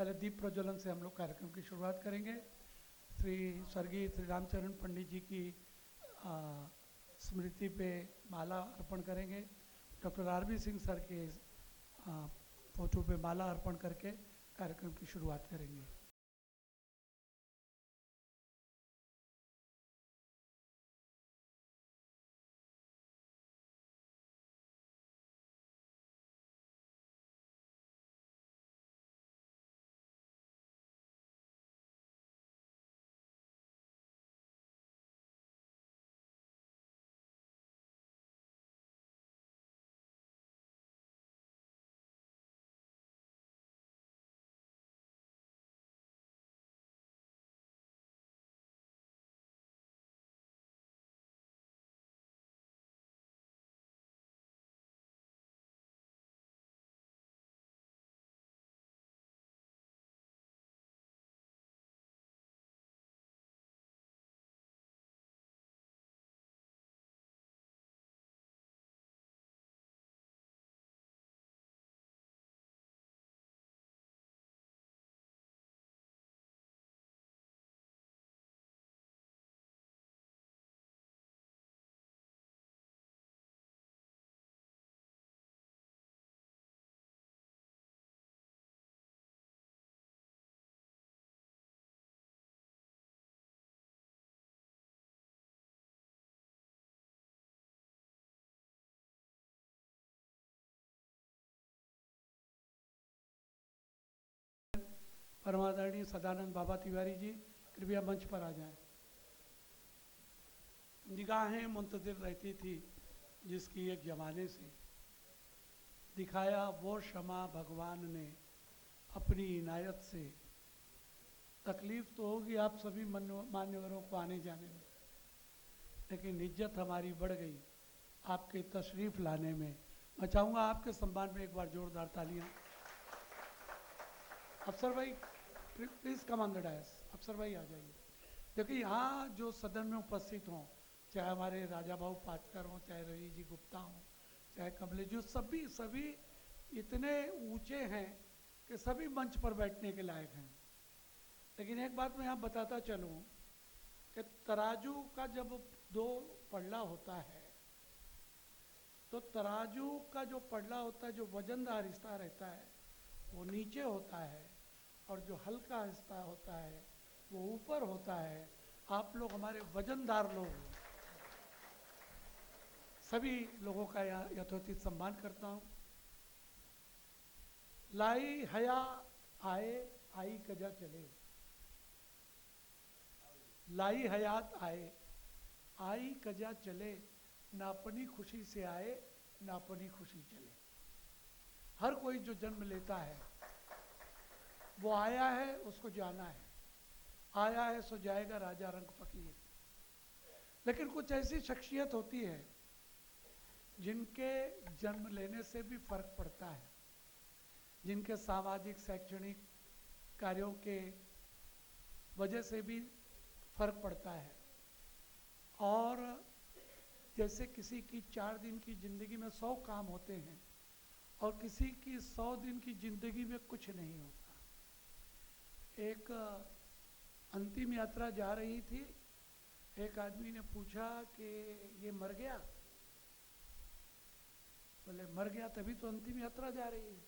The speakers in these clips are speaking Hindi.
पहले दीप प्रज्वलन से हम लोग कार्यक्रम की शुरुआत करेंगे। स्वर्गीय श्री रामचरण पंडित जी की स्मृति पे माला अर्पण करेंगे। डॉक्टर आरबी सिंह सर के फोटो पे माला अर्पण करके कार्यक्रम की शुरुआत करेंगे। परमादरणीय सदानंद बाबा तिवारी जी कृपया मंच पर आ जाएं। निगाहें मुंतजिर रहती थी जिसकी एक जमाने से, दिखाया वो शमा भगवान ने अपनी इनायत से। तकलीफ तो होगी आप सभी मान्यवरों को आने जाने में, लेकिन इज्जत हमारी बढ़ गई आपके तशरीफ लाने में। मैं चाहूँगा आपके सम्मान में एक बार जोरदार तालियां। अफसर भाई please come on the dais. Afsar भाई आ जाइए। देखिए यहाँ जो सदन में उपस्थित हों, चाहे हमारे राजा भाऊ पाटकर हों, चाहे रवि जी गुप्ता हों, चाहे कमलेश जी, सभी इतने ऊंचे हैं कि सभी मंच पर बैठने के लायक हैं। लेकिन एक बात मैं यहाँ बताता चलूँ कि तराजू का जब दो पल्ला होता है, तो तराजू का जो पल्ला होता है, जो वजनदार हिस्सा रहता है वो नीचे होता है, और जो हल्का हिस्सा होता है वो ऊपर होता है। आप लोग हमारे वजनदार लोग हैं। सभी लोगों का यथोचित सम्मान करता हूँ। लाई हया आए आई कजा चले, लाई हयात आए आई कजा चले, ना अपनी खुशी से आए ना अपनी खुशी चले। हर कोई जो जन्म लेता है वो आया है, उसको जाना है। आया है सो जाएगा राजा रंग फकीर। लेकिन कुछ ऐसी शख्सियत होती है जिनके जन्म लेने से भी फर्क पड़ता है, जिनके सामाजिक शैक्षणिक कार्यों के वजह से भी फर्क पड़ता है। और जैसे किसी की 4 दिन की जिंदगी में 100 काम होते हैं और किसी की 100 दिन की जिंदगी में कुछ नहीं होता। एक अंतिम यात्रा जा रही थी, एक आदमी ने पूछा कि ये मर गया? बोले मर गया तभी तो अंतिम यात्रा जा रही है।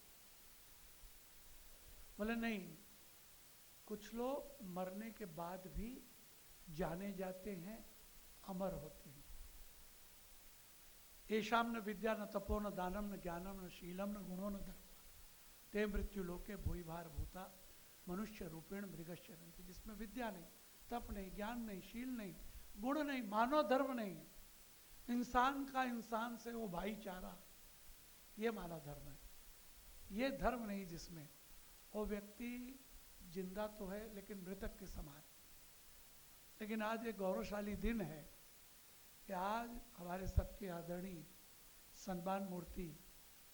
बोले नहीं, कुछ लोग मरने के बाद भी जाने जाते हैं, अमर होते हैं। येषाम न विद्या न तपो न दानम न ज्ञानम न शीलम न गुणो न धर्म ते मृत्यु लोके भूई भार भूता मनुष्य रूपेण मृगश्चरन्ति। जिसमें विद्या नहीं, तप नहीं, ज्ञान नहीं, शील नहीं, गुण नहीं, मानव धर्म नहीं, इंसान का इंसान से वो भाईचारा, ये मानव धर्म है। ये धर्म नहीं जिसमें वो व्यक्ति जिंदा तो है लेकिन मृतक के समान। लेकिन आज एक गौरवशाली दिन है कि आज हमारे सबके आदरणीय सम्मान मूर्ति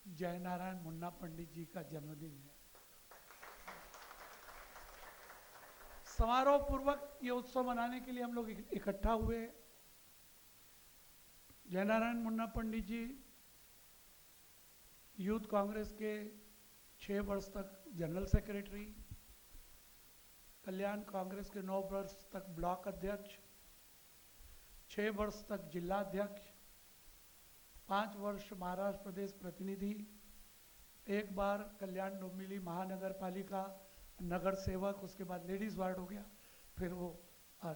जयनारायण मुन्ना पंडित जी का जन्मदिन है। समारोह पूर्वक ये उत्सव मनाने के लिए हम लोग इकट्ठा हुए। जयनारायण मुन्ना पंडित जी यूथ कांग्रेस के 6 वर्ष तक जनरल सेक्रेटरी, कल्याण कांग्रेस के 9 वर्ष तक ब्लॉक अध्यक्ष, 6 वर्ष तक जिला अध्यक्ष, 5 वर्ष महाराष्ट्र प्रदेश प्रतिनिधि, 1 बार कल्याण डोंबिवली महानगर पालिका नगर सेवक, उसके बाद लेडीज़ वार्ड हो गया, फिर वो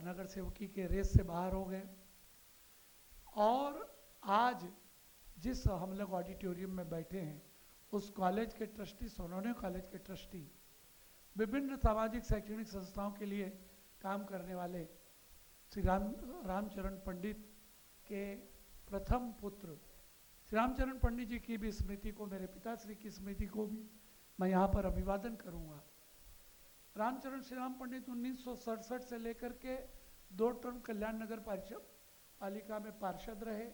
नगर सेवकी के रेस से बाहर हो गए। और आज जिस हम लोग ऑडिटोरियम में बैठे हैं उस कॉलेज के ट्रस्टी, सोनोने कॉलेज के ट्रस्टी, विभिन्न सामाजिक शैक्षणिक संस्थाओं के लिए काम करने वाले श्री रामचरण पंडित के प्रथम पुत्र श्री रामचरण पंडित जी की भी स्मृति को, मेरे पिताश्री की स्मृति को भी मैं यहाँ पर अभिवादन करूँगा। रामचरण श्री राम पंडित 1967 से लेकर के 2 टर्म कल्याण नगर पालिका में पार्षद रहे,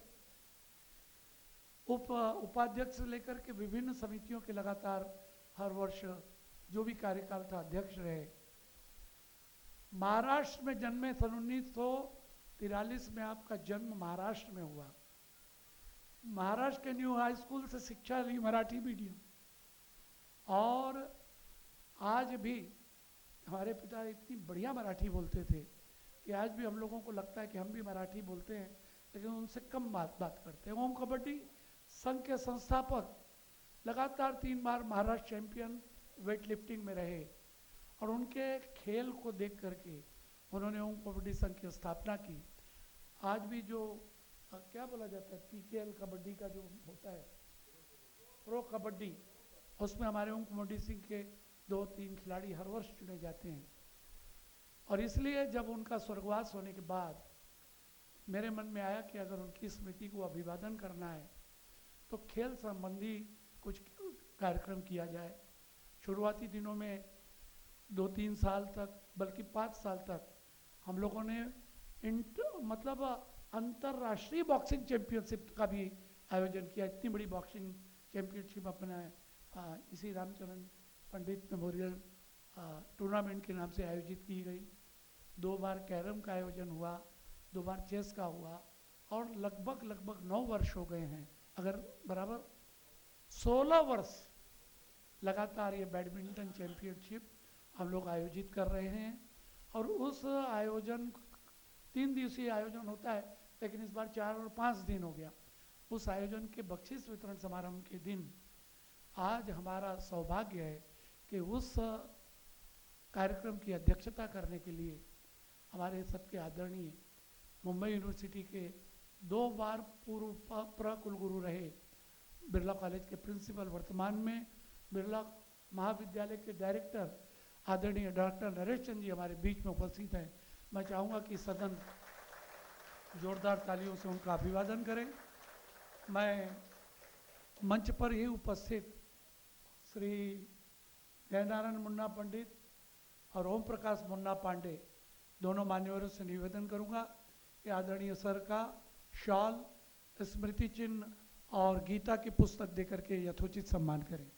उपाध्यक्ष से लेकर के विभिन्न समितियों के लगातार हर वर्ष जो भी कार्यकाल था अध्यक्ष रहे। महाराष्ट्र में जन्मे, सन 1943 में आपका जन्म महाराष्ट्र में हुआ। महाराष्ट्र के न्यू हाई स्कूल से शिक्षा ली मराठी मीडियम, और आज भी हमारे पिता इतनी बढ़िया मराठी बोलते थे कि आज भी हम लोगों को लगता है कि हम भी मराठी बोलते हैं, लेकिन उनसे कम बात करते हैं। ओम कबड्डी संघ के संस्थापक, लगातार 3 बार महाराष्ट्र चैंपियन वेट लिफ्टिंग में रहे, और उनके खेल को देख करके उन्होंने ओम कबड्डी संघ की स्थापना की। आज भी जो क्या बोला जाता है, पीकेएल कबड्डी का जो होता है, प्रो कबड्डी, उसमें हमारे ओम कबड्डी सिंह के 2-3 खिलाड़ी हर वर्ष चुने जाते हैं। और इसलिए जब उनका स्वर्गवास होने के बाद मेरे मन में आया कि अगर उनकी स्मृति को अभिवादन करना है तो खेल संबंधी कुछ कार्यक्रम किया जाए। शुरुआती दिनों में 2-3 साल तक, बल्कि 5 साल तक हम लोगों ने मतलब अंतर्राष्ट्रीय बॉक्सिंग चैंपियनशिप का भी आयोजन किया। इतनी बड़ी बॉक्सिंग चैंपियनशिप अपना इसी रामचरण पंडित मेमोरियल टूर्नामेंट के नाम से आयोजित की गई। 2 बार कैरम का आयोजन हुआ, 2 बार चेस का हुआ, और लगभग 9 वर्ष हो गए हैं, अगर बराबर 16 वर्ष लगातार ये बैडमिंटन चैंपियनशिप हम लोग आयोजित कर रहे हैं। और उस आयोजन 3 दिवसीय आयोजन होता है, लेकिन इस बार 4 और 5 दिन हो गया। उस आयोजन के बख्शीश वितरण समारोह के दिन आज हमारा सौभाग्य है कि उस कार्यक्रम की अध्यक्षता करने के लिए हमारे सबके आदरणीय मुंबई यूनिवर्सिटी के 2 बार पूर्व प्रकुलगुरु रहे, बिरला कॉलेज के प्रिंसिपल, वर्तमान में बिरला महाविद्यालय के डायरेक्टर आदरणीय डॉक्टर नरेश चंद जी हमारे बीच में उपस्थित हैं। मैं चाहूँगा कि सदन जोरदार तालियों से उनका अभिवादन करें। मैं मंच पर ही उपस्थित श्री जयनारायण मुन्ना पंडित और ओम प्रकाश मुन्ना पांडे दोनों मान्यवरों से निवेदन करूंगा कि आदरणीय सर का शॉल, स्मृति चिन्ह और गीता की पुस्तक देकर के यथोचित सम्मान करें।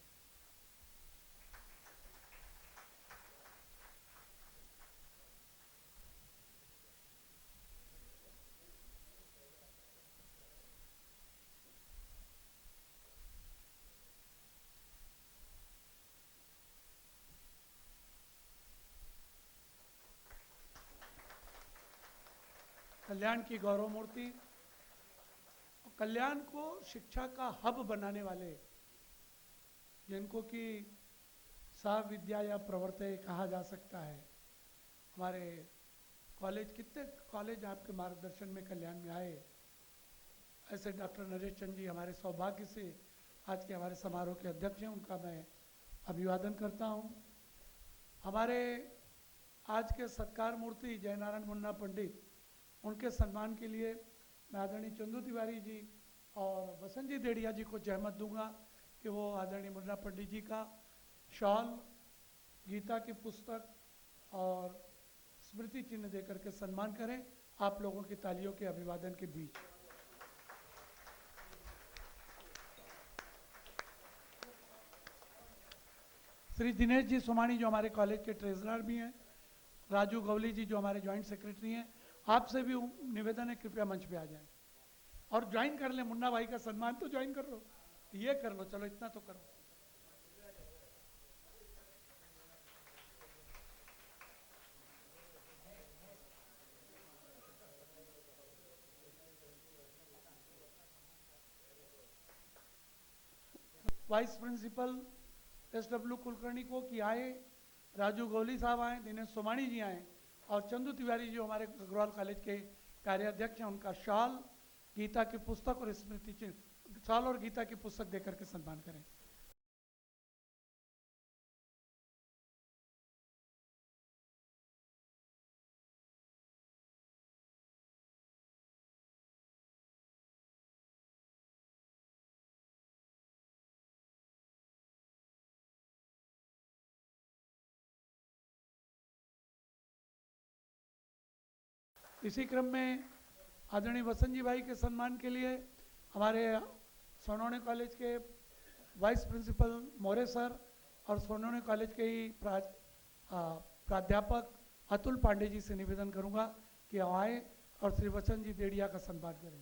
कल्याण की गौरव मूर्ति, कल्याण को शिक्षा का हब बनाने वाले, जिनको कि सा विद्या या प्रवर्तय कहा जा सकता है, हमारे कॉलेज, कितने कॉलेज आपके मार्गदर्शन में कल्याण में आए। ऐसे डॉक्टर नरेश चंद जी हमारे सौभाग्य से आज के हमारे समारोह के अध्यक्ष हैं, उनका मैं अभिवादन करता हूं। हमारे आज के सत्कार मूर्ति जयनारायण मुन्ना पंडित, उनके सम्मान के लिए मैं आदरणीय चंदू तिवारी जी और बसंत जी देड़िया जी को जहमत दूंगा कि वो आदरणीय मुन्ना पंडित जी का शॉल, गीता की पुस्तक और स्मृति चिन्ह देकर के सम्मान करें, आप लोगों की तालियों के अभिवादन के बीच। श्री दिनेश जी सोमानी जो हमारे कॉलेज के ट्रेजरर भी हैं, राजू गवली जी जो हमारे ज्वाइंट सेक्रेटरी हैं, आपसे भी निवेदन है कृपया मंच पे आ जाएं और ज्वाइन कर लें। मुन्ना भाई का सम्मान तो ज्वाइन कर लो, ये कर लो, चलो इतना तो करो। वाइस प्रिंसिपल SW कुलकर्णी को कि आए, राजू गौली साहब आए, दिनेश सोमाणी जी आए, और चंदू तिवारी जो हमारे अग्रवाल कॉलेज के कार्याध्यक्ष हैं, उनका शाल, गीता की पुस्तक और स्मृति चिन्ह, शाल और गीता की पुस्तक देकर के सम्मान करें। इसी क्रम में आदरणीय वसंत जी भाई के सम्मान के लिए हमारे सोनोने कॉलेज के वाइस प्रिंसिपल मोरे सर और सोनोने कॉलेज के ही प्राध्यापक अतुल पांडे जी से निवेदन करूंगा कि आए और श्री वसंत जी देड़िया का सम्मान करें।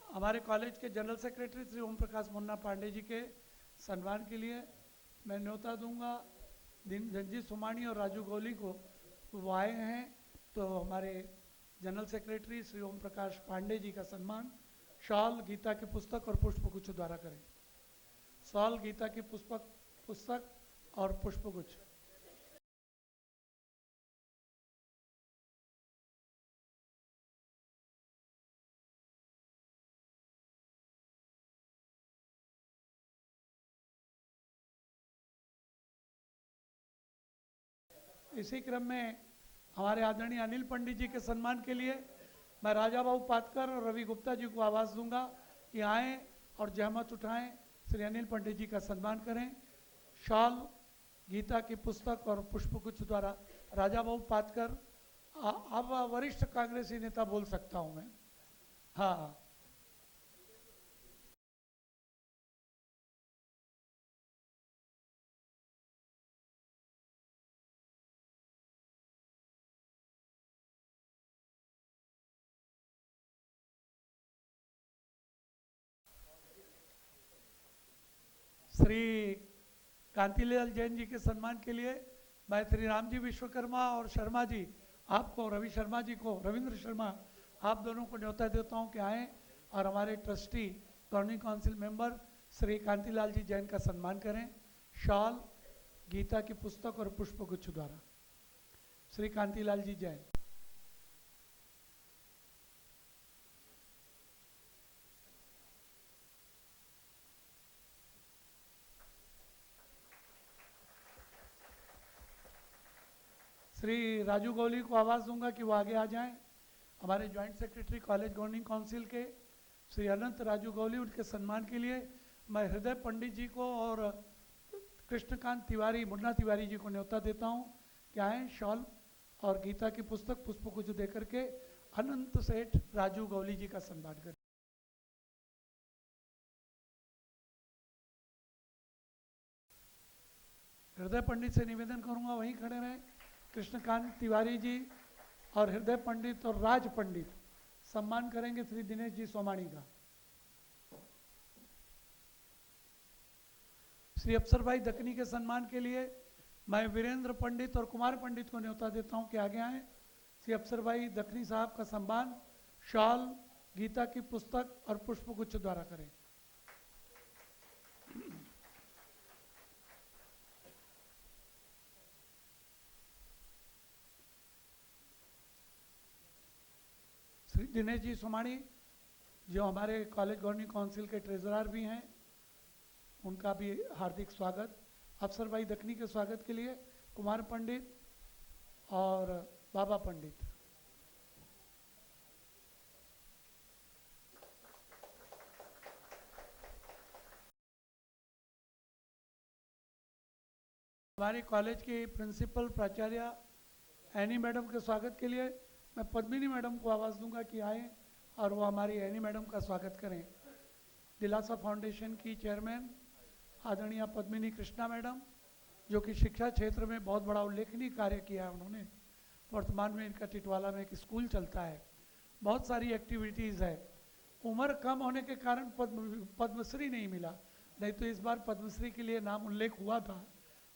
हमारे कॉलेज के जनरल सेक्रेटरी श्री ओम प्रकाश मुन्ना पांडे जी के सम्मान के लिए मैं न्योता दूंगा धनजी सोमाणी और राजू गौली को। वो आए हैं तो हमारे जनरल सेक्रेटरी श्री ओम प्रकाश पांडे जी का सम्मान शॉल, गीता की पुस्तक और पुष्पगुच्छ द्वारा करें। शॉल, गीता की पुस्तक और पुष्पगुच्छ। इसी क्रम में हमारे आदरणीय अनिल पंडित जी के सम्मान के लिए मैं राजा बाबू पातकर और रवि गुप्ता जी को आवाज़ दूंगा कि आएँ और जहमत उठाएं, श्री अनिल पंडित जी का सम्मान करें। शॉल, गीता की पुस्तक और पुष्पगुच्छ द्वारा राजा बाबू पातकर। अब वरिष्ठ कांग्रेसी नेता बोल सकता हूं मैं। हाँ, श्री कांतिलाल जैन जी के सम्मान के लिए मैं श्री रामजी विश्वकर्मा और शर्मा जी, आपको, रवि शर्मा जी को, रविंद्र शर्मा, आप दोनों को न्योता देता हूं कि आएँ और हमारे trustee governing council member Shri Kantilal ji Jain का सम्मान करें। शॉल, गीता की पुस्तक और पुष्पगुच्छ द्वारा श्री कांतिलाल जी जैन। श्री राजू गौली को आवाज़ दूंगा कि वो आगे आ जाएं। हमारे joint secretary college governing council के श्री अनंत राजू गौली, उनके सम्मान के लिए मैं हृदय पंडित जी को और कृष्णकांत तिवारी, मुन्ना तिवारी जी को न्योता देता हूं कि आएँ। शॉल और गीता की पुस्तक पुष्पगुच्छ देकर के अनंत सेठ राजू गौली जी का सम्मान करें। हृदय पंडित से निवेदन करूंगा वहीं खड़े रहें। कृष्णकांत तिवारी जी और हृदय पंडित और राज पंडित सम्मान करेंगे श्री दिनेश जी सोमाणी का। श्री अफसर भाई दकनी के सम्मान के लिए मैं वीरेंद्र पंडित और कुमार पंडित को न्योता देता हूं कि आगे आए। श्री अफसर भाई दकनी साहब का सम्मान शॉल, गीता की पुस्तक और पुष्पगुच्छ द्वारा करें। श्री दिनेश जी सोमाणी जो हमारे कॉलेज गवर्निंग काउंसिल के ट्रेजरर भी हैं, उनका भी हार्दिक स्वागत। अफसर भाई दकनी के स्वागत के लिए कुमार पंडित और बाबा पंडित। हमारे कॉलेज के प्रिंसिपल प्राचार्य एनी मैडम के स्वागत के लिए मैं पद्मिनी मैडम को आवाज़ दूंगा कि आए और वो हमारी एनी मैडम का स्वागत करें। दिलासा फाउंडेशन की चेयरमैन आदरणीय पद्मिनी कृष्णा मैडम, जो कि शिक्षा क्षेत्र में बहुत बड़ा उल्लेखनीय कार्य किया है उन्होंने। वर्तमान में इनका टिटवाला में एक स्कूल चलता है, बहुत सारी एक्टिविटीज़ है उम्र कम होने के कारण पद्मश्री नहीं मिला, नहीं तो इस बार पद्मश्री के लिए नाम उल्लेख हुआ था,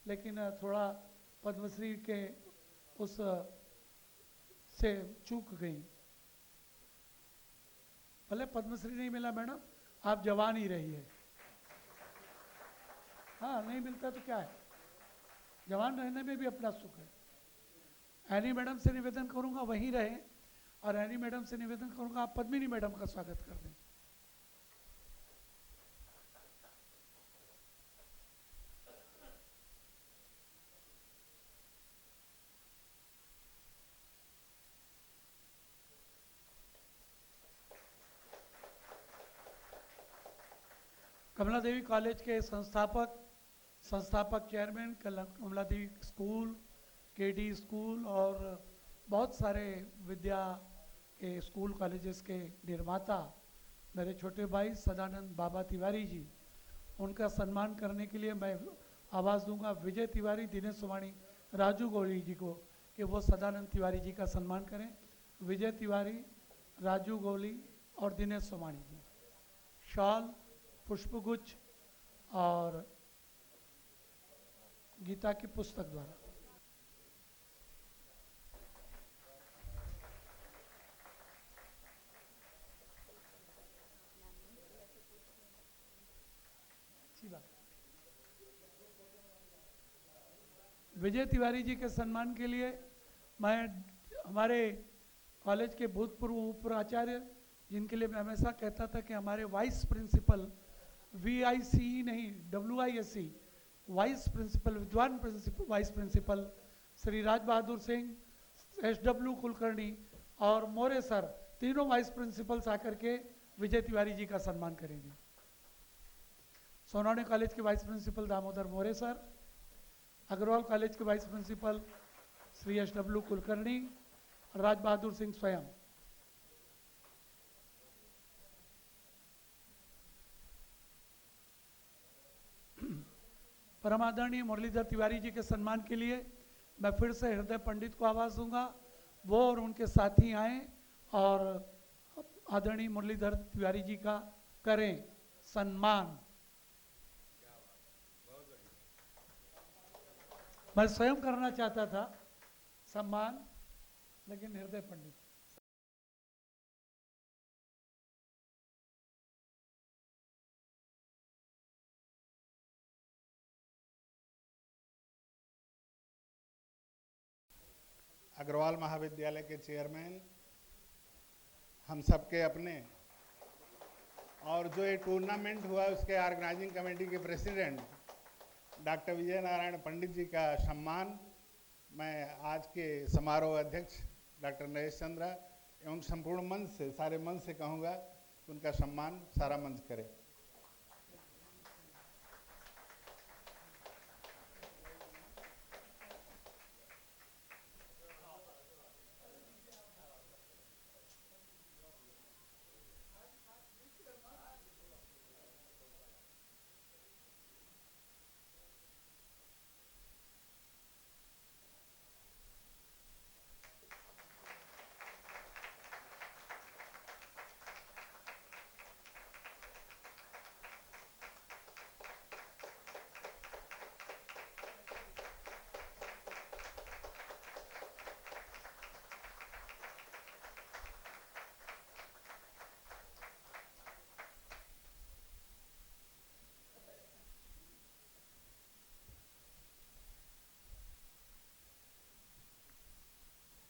लेकिन थोड़ा पद्मश्री के उस से चूक गई। भले पद्मश्री नहीं मिला मैडम, आप जवान ही रहिए। हाँ, नहीं मिलता तो क्या है, जवान रहने में भी अपना सुख है। एनी मैडम से निवेदन करूंगा वहीं रहें, और एनी मैडम से निवेदन करूंगा आप पद्मिनी मैडम का स्वागत कर दें। कमला देवी कॉलेज के संस्थापक चेयरमैन, कमला देवी स्कूल, केडी स्कूल और बहुत सारे विद्या के स्कूल कॉलेजेस के निर्माता मेरे छोटे भाई सदानंद बाबा तिवारी जी, उनका सम्मान करने के लिए मैं आवाज़ दूंगा विजय तिवारी, दिनेश सोमानी, राजू गौली जी को कि वो सदानंद तिवारी जी का सम्मान करें। विजय तिवारी, राजू गौली और दिनेश सोमानी जी। शॉल, पुष्पगुच्छ और गीता की पुस्तक द्वारा। अच्छी बात। विजय तिवारी जी के सम्मान के लिए मैं हमारे कॉलेज के भूतपूर्व उप प्राचार्य, जिनके लिए मैं हमेशा कहता था कि हमारे वाइस प्रिंसिपल, VICE नहीं WISC, वाइस प्रिंसिपल, विद्वान principal vice principal Shri Raj Bahadur Singh, SW Kulkarni और मोरे सर, तीनों वाइस प्रिंसिपल्स आकर के विजय तिवारी जी का सम्मान करेंगे। सोनौने कॉलेज के vice principal Damodar More sir, Agrawal college के vice principal Shri SW Kulkarni, Raj Bahadur Singh स्वयं। परमादरणीय मुरलीधर तिवारी जी के सम्मान के लिए मैं फिर से हृदय पंडित को आवाज़ दूंगा, वो और उनके साथी आए और आदरणीय मुरलीधर तिवारी जी का करें सम्मान। मैं स्वयं करना चाहता था सम्मान, लेकिन हृदय पंडित। अग्रवाल महाविद्यालय के चेयरमैन, हम सबके अपने, और जो ये टूर्नामेंट हुआ उसके ऑर्गेनाइजिंग कमेटी के प्रेसिडेंट डॉक्टर विजय नारायण पंडित जी का सम्मान मैं आज के समारोह अध्यक्ष डॉक्टर नरेश चंद्रा एवं संपूर्ण मंच से, सारे मंच से कहूँगा कि उनका सम्मान सारा मंच करे।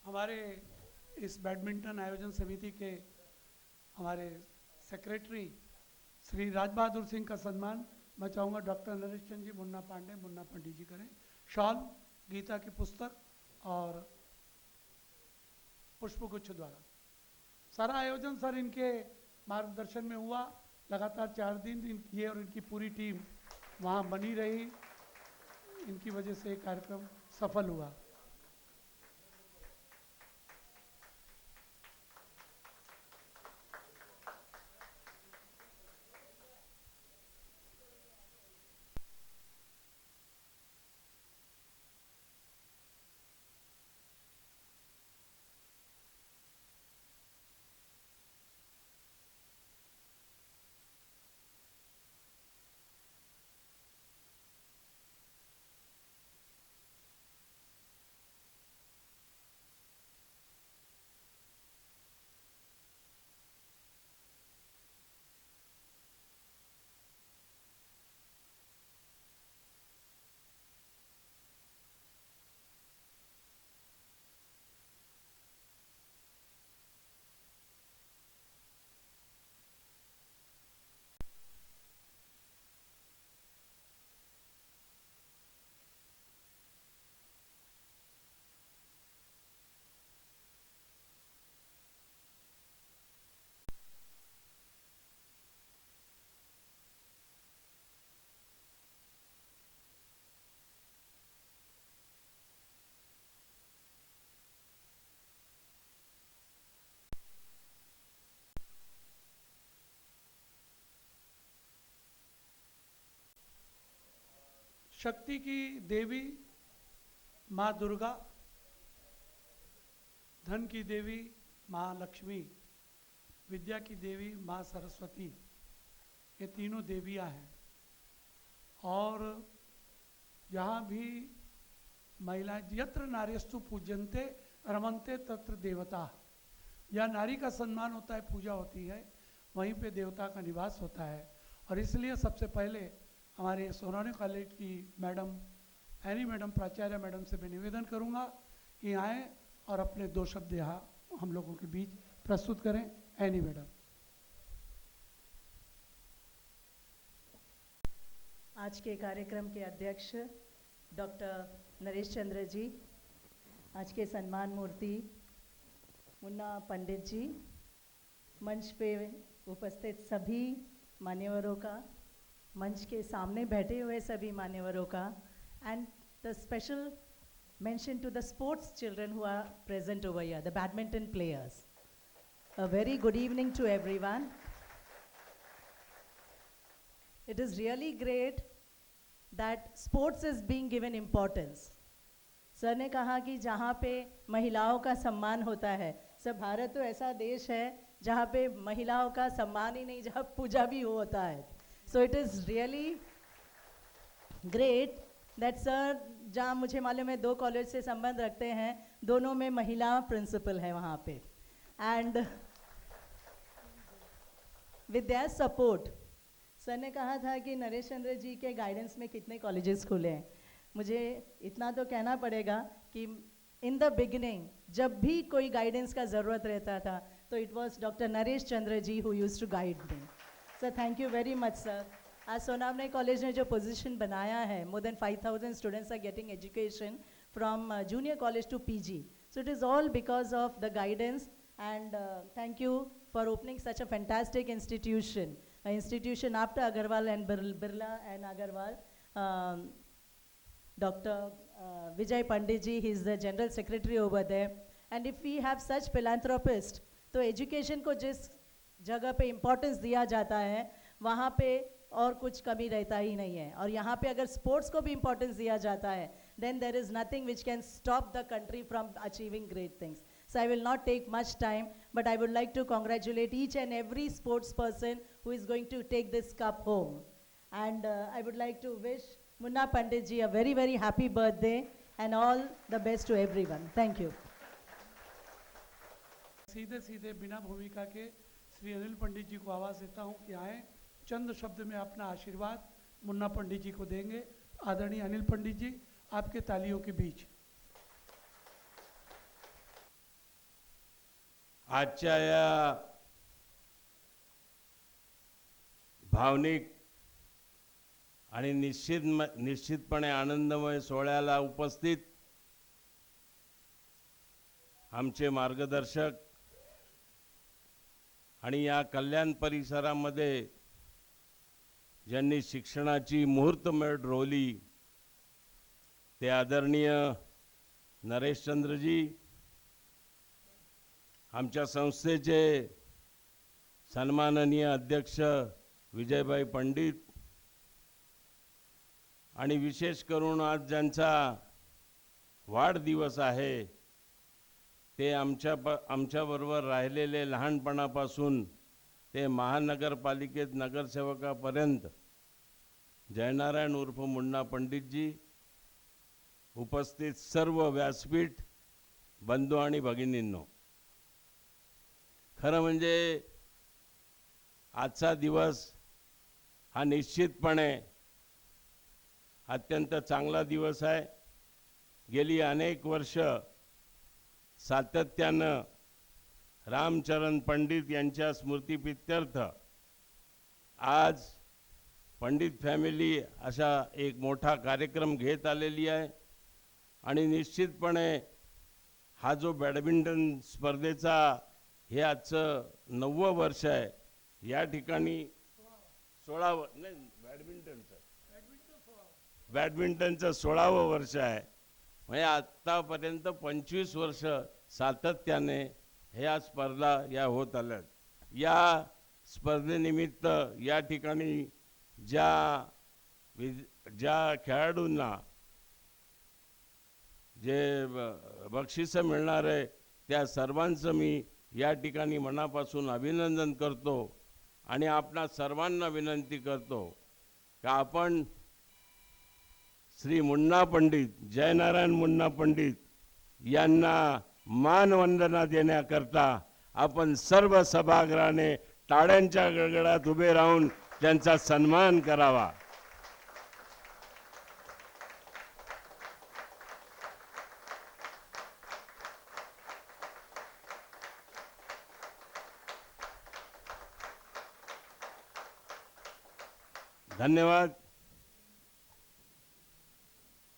हमारे इस बैडमिंटन आयोजन समिति के हमारे सेक्रेटरी श्री राज बहादुर सिंह का सम्मान मैं चाहूँगा डॉक्टर नरेश चंद्र जी, मुन्ना पांडे, मुन्ना पंडित जी करें। शॉल, गीता की पुस्तक और पुष्पगुच्छ द्वारा। सारा आयोजन सर इनके मार्गदर्शन में हुआ, लगातार 4 दिन ये और इनकी पूरी टीम वहाँ बनी रही, इनकी वजह से कार्यक्रम सफल हुआ। शक्ति की देवी माँ दुर्गा, धन की देवी माँ लक्ष्मी, विद्या की देवी माँ सरस्वती, ये तीनों देवियाँ हैं। और जहाँ भी महिलाएं, यत्र नार्यस्तु पूज्यन्ते रमन्ते तत्र देवता, जहाँ नारी का सम्मान होता है, पूजा होती है, वहीं पे देवता का निवास होता है। और इसलिए सबसे पहले हमारे सोनानी कॉलेज की मैडम एनी मैडम, प्राचार्य मैडम से मैं निवेदन करूंगा कि आएँ और अपने 2 शब्द यहाँ हम लोगों के बीच प्रस्तुत करें। Any madam. आज के कार्यक्रम के अध्यक्ष डॉक्टर नरेश चंद्र जी, आज के सम्मान मूर्ति मुन्ना पंडित जी, मंच पे उपस्थित सभी मान्यवरों का, मंच के सामने बैठे हुए सभी मान्यवरों का, and the special mention to the sports children who are present over here, the badminton players. A very good evening to everyone. It is really great that sports is being given importance. Sir ने कहा कि जहाँ पे महिलाओं का सम्मान होता है, सर भारत तो ऐसा देश है जहाँ पे महिलाओं का सम्मान ही नहीं, जहाँ पूजा भी होता है. So it is really great that sir, जहाँ मुझे मालूम है 2 कॉलेज से संबंध रखते हैं, दोनों में महिला प्रिंसिपल है वहाँ पे. And with their support, sir ने कहा था कि नरेश चंद्र जी के गाइडेंस में कितने कॉलेजेस खुले हैं. मुझे इतना तो कहना पड़ेगा कि इन द बिगिनिंग जब भी कोई गाइडेंस का ज़रूरत रहता था तो it was doctor Naresh Chandra ji who used to guide me. Sir thank you very much sir. आज सोनामनी कॉलेज ने जो पोजीशन बनाया है, more than 5,000 students are getting education from junior college to PG. So it is all because of the guidance, and thank you for opening such a fantastic institution, institution after Agarwal and Birla and Agarwal. Dr. Vijay Pandit ji, he is the general secretary over there. And if we have such philanthropists, तो education को जिस जगह पे importance दिया जाता है, वहाँ पे और कुछ कमी रहता ही नहीं है. और यहाँ पे अगर sports को भी importance दिया जाता है, then there is nothing which can stop the country from achieving great things. So I will not take much time, but I would like to congratulate each and every sports person who is going to take this cup home. And I would like to wish Munna Pandit ji a very, very happy birthday and all the best to everyone. Thank you. सीधे सीधे बिना भूमिका के श्री अनिल पंडित जी को आवाज़ देता हूँ कि आएँ, चंद शब्द में अपना आशीर्वाद मुन्ना पंडित जी को देंगे. आदरणीय अनिल पंडित जी, आपके तालियों के बीच. आजच्या या भावनिक आणि निश्चितपणे आनंदमय सोहळ्याला उपस्थित आमचे मार्गदर्शक आणि या कल्याण परिसरामध्ये ज्यांनी शिक्षणाची मुहूर्तमेढ रोवली ते आदरणीय नरेशचंद्रजी, आमच्या संस्थेचे सन्माननीय अध्यक्ष विजयभाई पंडित, आणि विशेष करून आज ज्यांचा वाढदिवस आहे ते आमच्याबरोबर राहिलेले लहानपणापासून ते महानगरपालिकेत नगरसेवकापर्यंत जयनारायण उर्फ मुन्ना पंडितजी, उपस्थित सर्व व्यासपीठ बंधू आणि भगिनींनो, खरं म्हणजे आजचा दिवस हा निश्चितपणे अत्यंत चांगला दिवस आहे. गेली अनेक वर्ष सातत्यानं रामचरण पंडित यांच्या स्मृतिप्रीत्यर्थ आज पंडित फॅमिली असा एक मोठा कार्यक्रम घेत आलेली आहे. आणि निश्चितपणे हा जो बॅडमिंटन स्पर्धेचा हे आजचं 9वं वर्ष आहे. या ठिकाणी 16वं नाही, बॅडमिंटनचं 16वं वर्ष आहे. म्हणजे आतापर्यंत 25 वर्ष सातत्याने ह्या स्पर्धा या होत आल्यात. या स्पर्धेनिमित्त या ठिकाणी ज्या ज्या खेळाडूंना जे बक्षीस मिळणार आहे त्या सर्वांचं मी या ठिकाणी मनापासून अभिनंदन करतो आणि आपणा सर्वांना विनंती करतो की आपण श्री मुन्ना पंडित जयनारायण मुन्ना पंडित यांना मानवंदना देण्याकरता आपण सर्व सभागृहाने टाळ्यांच्या गडगडात उभे राहून त्यांचा सन्मान करावा. धन्यवाद.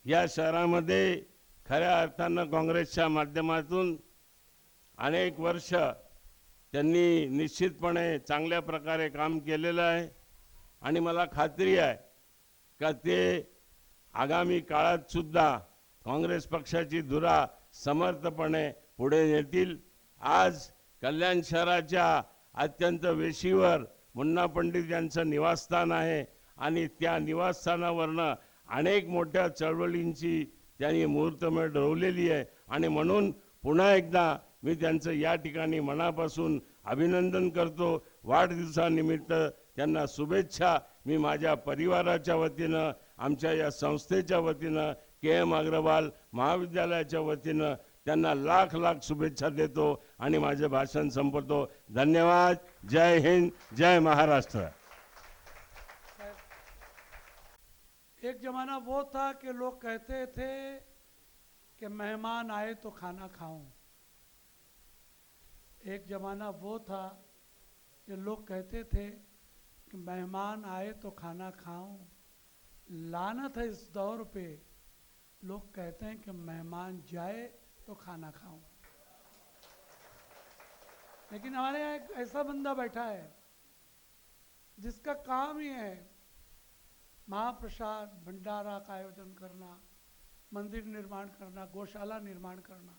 या शहरामध्ये खऱ्या अर्थानं काँग्रेसच्या माध्यमातून अनेक वर्ष त्यांनी निश्चितपणे चांगल्या प्रकारे काम केलेलं आहे आणि मला खात्री आहे का ते आगामी काळात सुद्धा काँग्रेस पक्षाची धुरा समर्थपणे पुढे नेतील. आज कल्याण शहराच्या अत्यंत वेशीवर मुन्ना पंडित यांचं निवासस्थान आहे आणि त्या निवासस्थानावरनं अनेक मोठ्या चळवळींची त्यांनी मुहूर्तमेढ रोवलेली आहे आणि म्हणून पुन्हा एकदा मी त्यांचं या ठिकाणी मनापासून अभिनंदन करतो. वाढदिवसानिमित्त त्यांना शुभेच्छा मी माझ्या परिवाराच्या वतीनं, आमच्या या संस्थेच्या वतीनं, KM अग्रवाल महाविद्यालयाच्या वतीनं त्यांना लाख लाख शुभेच्छा देतो आणि माझे भाषण संपवतो. धन्यवाद. जय हिंद, जय महाराष्ट्र. एक जमाना वो था कि लोग कहते थे कि मेहमान आए तो खाना खाऊं. एक जमाना वो था कि लोग कहते थे कि मेहमान आए तो खाना खाऊं. लानत है इस दौर पे, लोग कहते हैं कि मेहमान जाए तो खाना खाऊं. लेकिन हमारे यहाँ एक ऐसा बंदा बैठा है जिसका काम ही है महाप्रसाद भंडारा का आयोजन करना, मंदिर निर्माण करना, गौशाला निर्माण करना,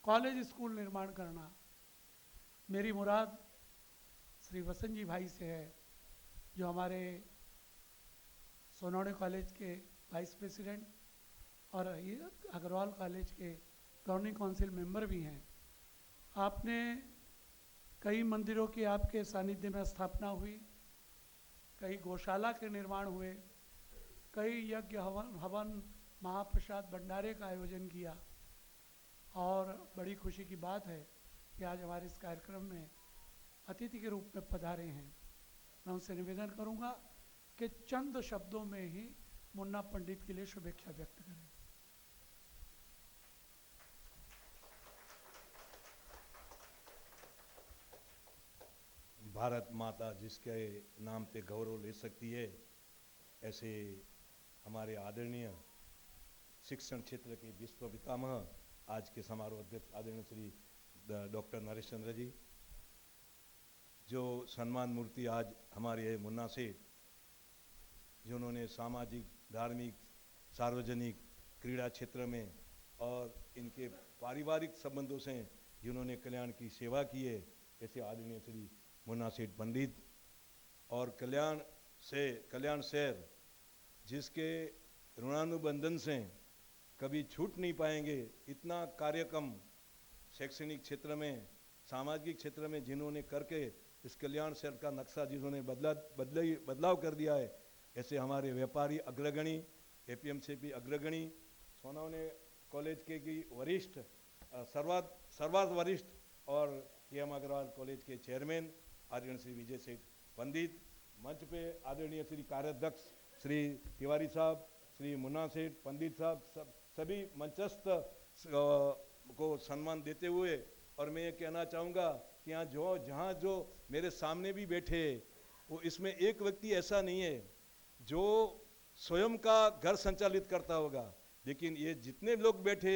कॉलेज स्कूल निर्माण करना. मेरी मुराद श्री वसंत जी भाई से है जो हमारे सोनौने कॉलेज के वाइस प्रेसिडेंट और अग्रवाल कॉलेज के गवर्निंग काउंसिल मेंबर भी हैं. आपने कई मंदिरों की आपके सानिध्य में स्थापना हुई, कई गौशाला के निर्माण हुए, कई यज्ञ हवन महाप्रसाद भंडारे का आयोजन किया और बड़ी खुशी की बात है कि आज हमारे इस कार्यक्रम में अतिथि के रूप में पधारे हैं. मैं उनसे निवेदन करूंगा कि चंद शब्दों में ही मुन्ना पंडित के लिए शुभेच्छा व्यक्त करें. भारत माता जिसके नाम पे गौरव ले सकती है, ऐसे हमारे आदरणीय शिक्षण क्षेत्र के विश्व पितामह आज के समारोह अध्यक्ष आदरणीय श्री डॉक्टर नरेश चंद्र जी, जो सम्मान मूर्ति आज हमारे है मुन्ना सेठ, जिन्होंने सामाजिक, धार्मिक, सार्वजनिक, क्रीड़ा क्षेत्र में और इनके पारिवारिक संबंधों से जिन्होंने कल्याण की सेवा की है, ऐसे आदरणीय श्री मुन्ना सेठ पंडित. और कल्याण शहर जिसके ऋणानुबंधन से कभी छूट नहीं पाएंगे, इतना कार्यक्रम शैक्षणिक क्षेत्र में, सामाजिक क्षेत्र में जिन्होंने करके इस कल्याण शहर का नक्शा जिन्होंने बदलाव कर दिया है, ऐसे हमारे व्यापारी अग्रगणी, APMCP अग्रगणी, सोनौने कॉलेज के की वरिष्ठ, सर्वात वरिष्ठ और KM अग्रवाल कॉलेज के चेयरमैन आदरणीय श्री विजय सेठ पंडित, मंच पे आदरणीय श्री कार्याध्यक्ष श्री तिवारी साहब, श्री मुन्ना सेठ पंडित साहब, सभी मंचस्थ को सम्मान देते हुए, और मैं ये कहना चाहूँगा कि यहाँ जहाँ जो मेरे सामने भी बैठे, वो इसमें एक व्यक्ति ऐसा नहीं है जो स्वयं का घर संचालित करता होगा, लेकिन ये जितने लोग बैठे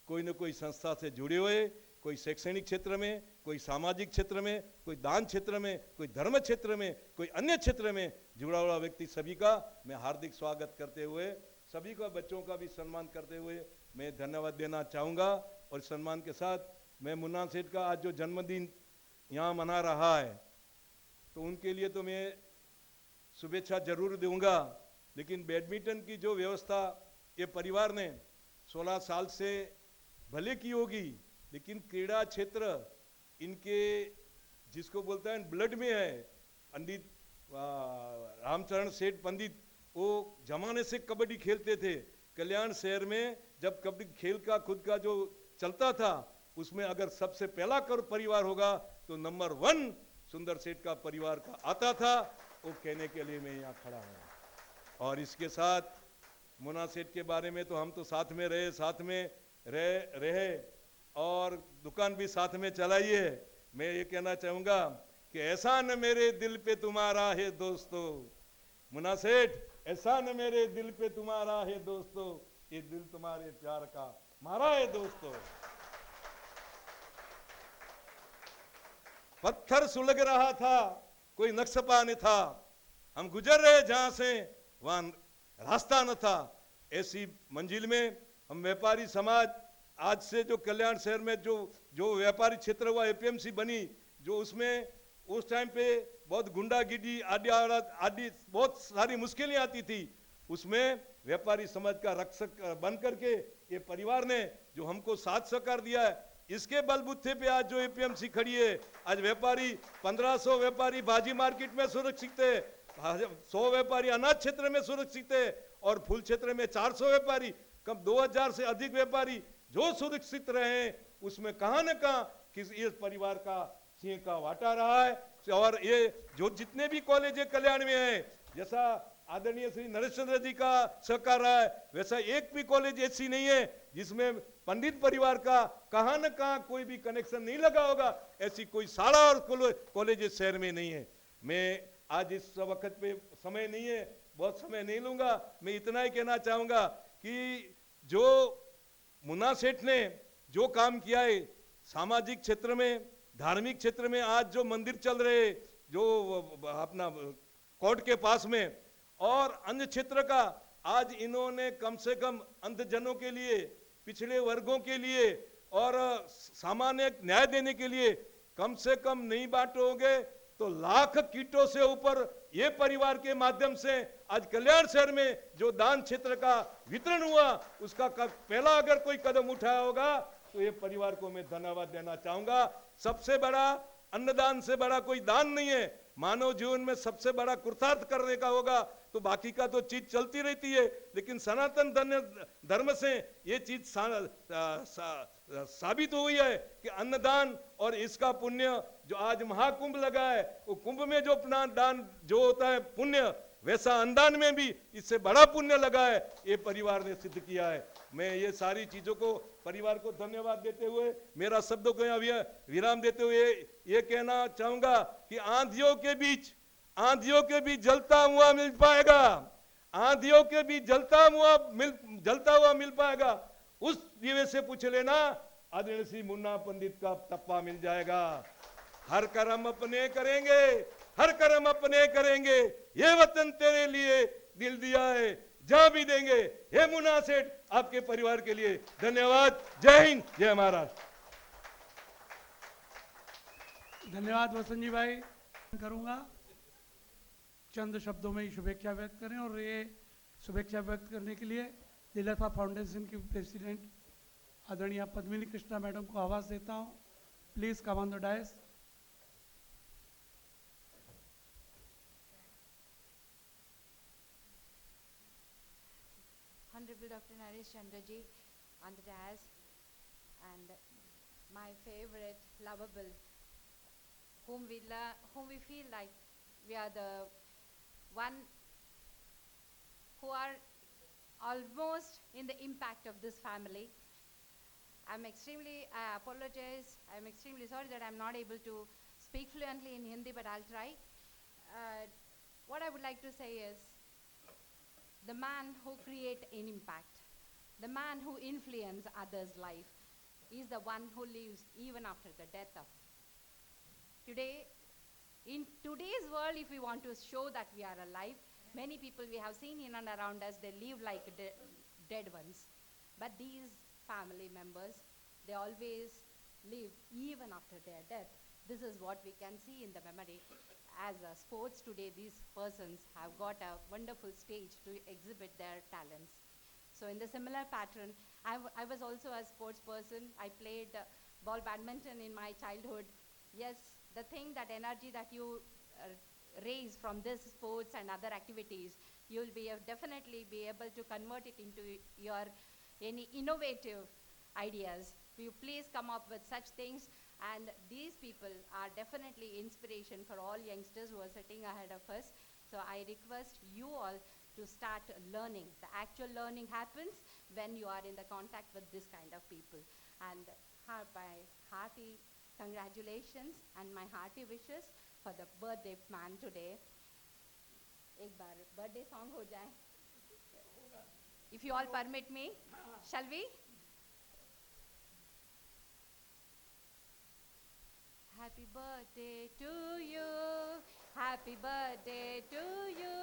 कोई न कोई संस्था से जुड़े हुए, कोई शैक्षणिक क्षेत्र में, कोई सामाजिक क्षेत्र में, कोई दान क्षेत्र में, कोई धर्म क्षेत्र में, कोई अन्य क्षेत्र में जुड़ा हुआ व्यक्ति, सभी का मैं हार्दिक स्वागत करते हुए, सभी का बच्चों का भी सम्मान करते हुए मैं धन्यवाद देना चाहूँगा. और सम्मान के साथ मैं मुन्ना सेठ का आज जो जन्मदिन यहाँ मना रहा है, तो उनके लिए तो मैं शुभेच्छा जरूर दूंगा, लेकिन बैडमिंटन की जो व्यवस्था ये परिवार ने 16 साल से भले की होगी, लेकिन क्रीड़ा क्षेत्र इनके जिसको बोलता है ब्लड में है। पंडित रामचरण सेठ पंडित वो जमाने से कबड्डी खेलते थे। कल्याण शहर में जब कबड्डी खेल का खुद का जो चलता था, उसमें अगर सबसे पहला कर परिवार होगा तो नंबर 1 सुंदर सेठ का परिवार का आता था। वो कहने के लिए मैं यहाँ खड़ा हूँ। और इसके साथ मुन्ना सेठ के बारे में तो हम तो साथ में रहे और दुकान भी साथ में चलाई है। मैं ये कहना चाहूँगा कि एहसान मेरे दिल पे तुम्हारा है दोस्तों, मुन्ना सेठ एहसान मेरे दिल पे तुम्हारा है दोस्तों, ये दिल तुम्हारे प्यार का मारा है दोस्तों। पत्थर सुलग रहा था, कोई नक्शा न था, हम गुजर रहे जहां से वहां रास्ता न था। ऐसी मंजिल में हम व्यापारी समाज आज से जो कल्याण शहर में जो व्यापारी क्षेत्र हुआ एपीएमसी बनी, जो उसमें उस टाइम पे बहुत गुंडागिरी आदि बहुत सारी मुश्किलें आती थी, उसमें व्यापारी समाज का रक्षक बन करके ये परिवार ने जो हमको साथ सहकार दिया है, इसके बलबूते पे आज जो एपीएमसी खड़ी है। आज व्यापारी 1500 व्यापारी भाजी मार्केट में सुरक्षित है, 100 व्यापारी अनाज क्षेत्र में सुरक्षित है और फूल क्षेत्र में 400 व्यापारी, कम 2000 से अधिक व्यापारी जो सुरक्षित रहे हैं, उसमें कहां न कहां किसी इस परिवार का सिंह का वाटा रहा है। और ये जो जितने भी कॉलेज कल्याण में है, जैसा आदरणीय श्री नरेश चंद्र जी का सहकार रहा है, वैसा एक भी कॉलेज ऐसी नहीं है जिसमें पंडित परिवार का कहां न कहां कोई भी कनेक्शन नहीं लगा होगा। ऐसी कोई शाला और कॉलेज इस शहर में नहीं है। मैं आज इस वक्त पे समय नहीं है, बहुत समय नहीं लूंगा। मैं इतना ही कहना चाहूंगा कि जो मुन्ना सेठ ने जो काम किया है सामाजिक क्षेत्र में, धार्मिक क्षेत्र में, आज जो मंदिर चल रहे जो अपना कोर्ट के पास में और अन्य क्षेत्र का, आज इन्होंने कम से कम अंधजनों के लिए, पिछड़े वर्गों के लिए और सामान्य न्याय देने के लिए कम से कम नहीं बांटोगे तो लाख कीटों से ऊपर ये परिवार के माध्यम से आज कल्याण शहर में जो दान क्षेत्र का वितरण हुआ, उसका पहला अगर कोई कदम उठाया होगा तो ये परिवार को मैं धन्यवाद देना चाहूंगा। सबसे बड़ा अन्नदान से बड़ा कोई दान नहीं है। मानव जीवन में सबसे बड़ा कृतार्थ करने का होगा तो बाकी का तो चीज चलती रहती है, लेकिन सनातन धर्म से ये चीज साबित हुई है कि अन्नदान और इसका पुण्य जो आज महाकुंभ लगा है, वो कुंभ में जो दान जो होता है पुण्य, वैसा अन्नदान में भी इससे बड़ा पुण्य लगा है। ये परिवार ने सिद्ध किया है। मैं ये सारी चीजों को परिवार को धन्यवाद देते हुए, मेरा शब्दों को यहाँ विराम देते हुए ये कहना चाहूंगा कि आंधियों के बीच जलता हुआ मिल पाएगा, आंधियों के बीच जलता हुआ मिल पाएगा। उस दिवे से पूछ लेना, आदरणीय श्री मुन्ना पंडित का टप्पा मिल जाएगा। हर कर्म अपने करेंगे, हर कर्म अपने करेंगे, ये वतन तेरे लिए दिल दिया है, जहां भी देंगे। हे मुन्ना सेठ, आपके परिवार के लिए धन्यवाद। जय हिंद, जय महाराष्ट्र। धन्यवाद वसंत जी भाई। करूंगा चंद शब्दों में ही शुभेच्छा व्यक्त करें, और ये शुभेच्छा व्यक्त करने के लिए दिलथा फाउंडेशन की प्रेसिडेंट आदरणीय पद्मिनी कृष्णा मैडम को आवाज देता हूं। Please come on the dais. Honorable Dr. Naresh Chandra ji on the dais, and my favorite, lovable, whom we feel like we are the one who are almost in the impact of this family. I apologize, I'm extremely sorry that I'm not able to speak fluently in Hindi, but I'll try. What I would like to say is, the man who create an impact, the man who influence others' life, is the one who lives even after the death of. Today, in today's world, if we want to show that we are alive, many people we have seen in and around us, they live like dead ones. But these family members, they always live even after their death. this is what we can see in the memory. As sports today, these persons have got a wonderful stage to exhibit their talents. So in the similar pattern, I was also a sports person. I played ball badminton in my childhood. Yes, the thing, that energy that you raise from this sports and other activities, you'll be definitely be able to convert it into your any innovative ideas. Will you please come up with such things? And these people are definitely inspiration for all youngsters who are sitting ahead of us. So I request you all to start learning. The actual learning happens when you are in the contact with this kind of people. And my hearty congratulations and my hearty wishes for the birthday man today. एक बार birthday song हो जाए. If you all permit me, shall we? Happy birthday to you. Happy birthday to you.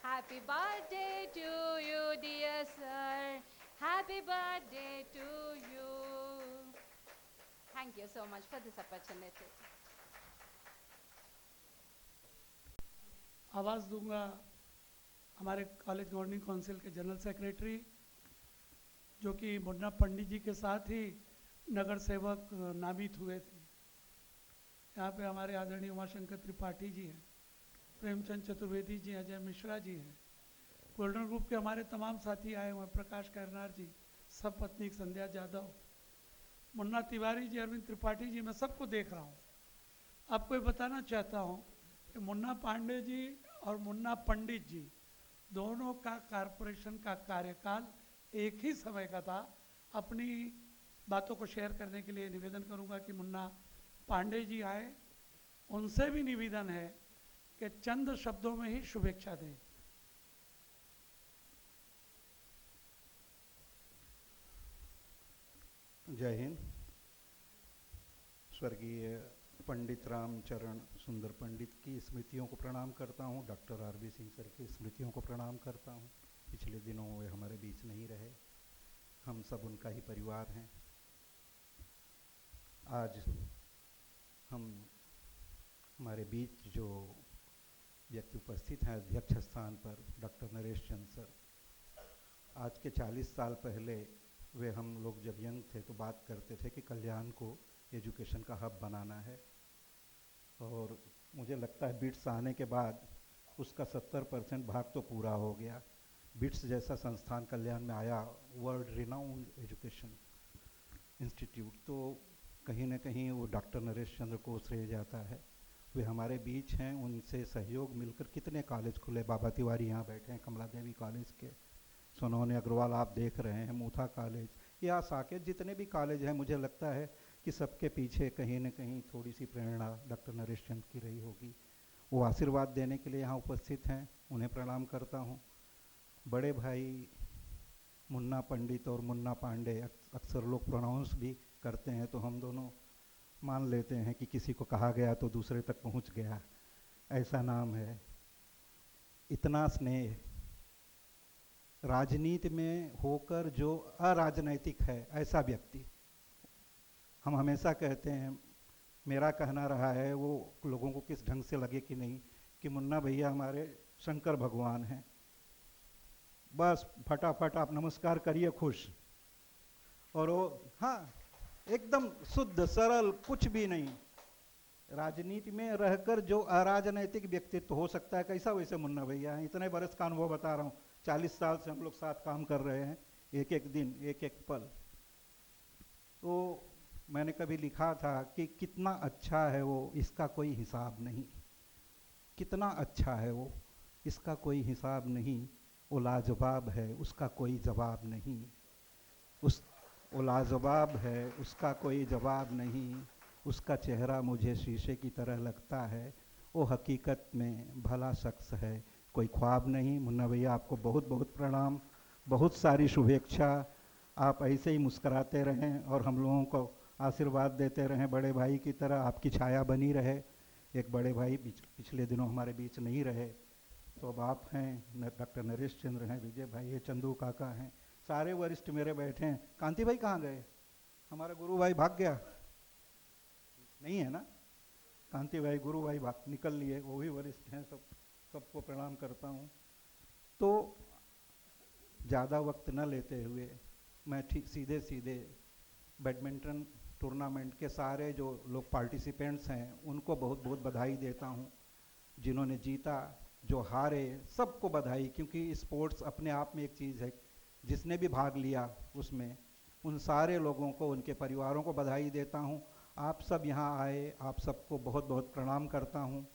Happy birthday to you, dear sir. Happy birthday to you. Thank you so much for this opportunity. आवाज़ दूंगा हमारे कॉलेज गवर्निंग काउंसिल के जनरल सेक्रेटरी, जो कि मुन्ना पंडित जी के साथ ही नगर सेवक नामित हुए थे। यहाँ पे हमारे आदरणीय उमाशंकर त्रिपाठी जी हैं, प्रेमचंद चतुर्वेदी जी, अजय मिश्रा जी हैं, गोल्डन ग्रुप के हमारे तमाम साथी आए हुए हैं, प्रकाश करनार जी, सब पत्नी संध्या जादव, मुन्ना तिवारी जी, अरविंद त्रिपाठी जी, मैं सबको देख रहा हूँ। आपको ये बताना चाहता हूँ कि मुन्ना पांडे जी और मुन्ना पंडित जी दोनों का कारपोरेशन का कार्यकाल एक ही समय का था। अपनी बातों को शेयर करने के लिए निवेदन करूंगा कि मुन्ना पांडे जी आए, उनसे भी निवेदन है कि चंद शब्दों में ही शुभेच्छा दें। जय हिंद। स्वर्गीय पंडित रामचरण सुंदर पंडित की स्मृतियों को प्रणाम करता हूँ। डॉक्टर आरबी सिंह सर की स्मृतियों को प्रणाम करता हूँ। पिछले दिनों वे हमारे बीच नहीं रहे, हम सब उनका ही परिवार हैं। आज हमारे बीच जो व्यक्ति उपस्थित हैं अध्यक्ष स्थान पर, डॉक्टर नरेश चंद सर, आज के 40 साल पहले वे हम लोग जब यंग थे तो बात करते थे कि कल्याण को एजुकेशन का हब बनाना है, और मुझे लगता है बिट्स आने के बाद उसका 70% भाग तो पूरा हो गया। बिट्स जैसा संस्थान कल्याण में आया, वर्ल्ड रिनाउंड एजुकेशन इंस्टीट्यूट, तो कहीं ना कहीं वो डॉक्टर नरेश चंद्र को श्रेय जाता है। वे हमारे बीच हैं, उनसे सहयोग मिलकर कितने कॉलेज खुले। बाबा तिवारी यहाँ बैठे हैं कमला देवी कॉलेज के, सोनोने अग्रवाल आप देख रहे हैं, मूथा कॉलेज, या साकेत, जितने भी कॉलेज हैं, मुझे लगता है कि सबके पीछे कहीं न कहीं थोड़ी सी प्रेरणा डॉक्टर नरेश चंद की रही होगी। वो आशीर्वाद देने के लिए यहाँ उपस्थित हैं, उन्हें प्रणाम करता हूँ। बड़े भाई मुन्ना पंडित और मुन्ना पांडे अक्सर लोग प्रोनाउंस भी करते हैं, तो हम दोनों मान लेते हैं कि किसी को कहा गया तो दूसरे तक पहुँच गया, ऐसा नाम है। इतना स्नेह राजनीति में होकर जो अराजनैतिक है, ऐसा व्यक्ति हम हमेशा कहते हैं, मेरा कहना रहा है, वो लोगों को किस ढंग से लगे कि नहीं, कि मुन्ना भैया हमारे शंकर भगवान हैं, बस फटाफट आप नमस्कार करिए खुश। और वो हाँ एकदम शुद्ध सरल, कुछ भी नहीं। राजनीति में रहकर जो अराजनैतिक व्यक्तित्व हो सकता है, कैसा वैसे मुन्ना भैया हैं। इतने बरस का अनुभव बता रहा हूँ, 40 साल से हम लोग साथ काम कर रहे हैं, एक एक दिन एक एक पल। तो मैंने कभी लिखा था कि कितना अच्छा है वो, इसका कोई हिसाब नहीं। कितना अच्छा है वो, इसका कोई हिसाब नहीं। वो लाजवाब है, उसका कोई जवाब नहीं। वो लाजवाब है, उसका कोई जवाब नहीं। उसका चेहरा मुझे शीशे की तरह लगता है। वो हकीकत में भला शख्स है, कोई ख्वाब नहीं। मुन्ना भैया आपको बहुत बहुत प्रणाम, बहुत सारी शुभेच्छा। आप ऐसे ही मुस्कुराते रहें और हम लोगों को आशीर्वाद देते रहें, बड़े भाई की तरह आपकी छाया बनी रहे। एक बड़े भाई पिछले दिनों हमारे बीच नहीं रहे, तो अब आप हैं, डॉक्टर नरेश चंद्र हैं, विजय भाई है, चंदू काका हैं, सारे वरिष्ठ मेरे बैठे हैं। कांति भाई कहाँ गए? हमारा गुरु भाई भाग गया नहीं है ना? कांति भाई, गुरु भाई बात निकल लिए, वो भी वरिष्ठ हैं, सबको प्रणाम करता हूँ। तो ज़्यादा वक्त न लेते हुए मैं ठीक सीधे बैडमिंटन टूर्नामेंट के सारे जो लोग पार्टिसिपेंट्स हैं उनको बहुत बहुत बधाई देता हूँ। जिन्होंने जीता, जो हारे, सबको बधाई, क्योंकि स्पोर्ट्स अपने आप में एक चीज़ है। जिसने भी भाग लिया उसमें, उन सारे लोगों को, उनके परिवारों को बधाई देता हूँ। आप सब यहाँ आए, आप सबको बहुत बहुत प्रणाम करता हूँ।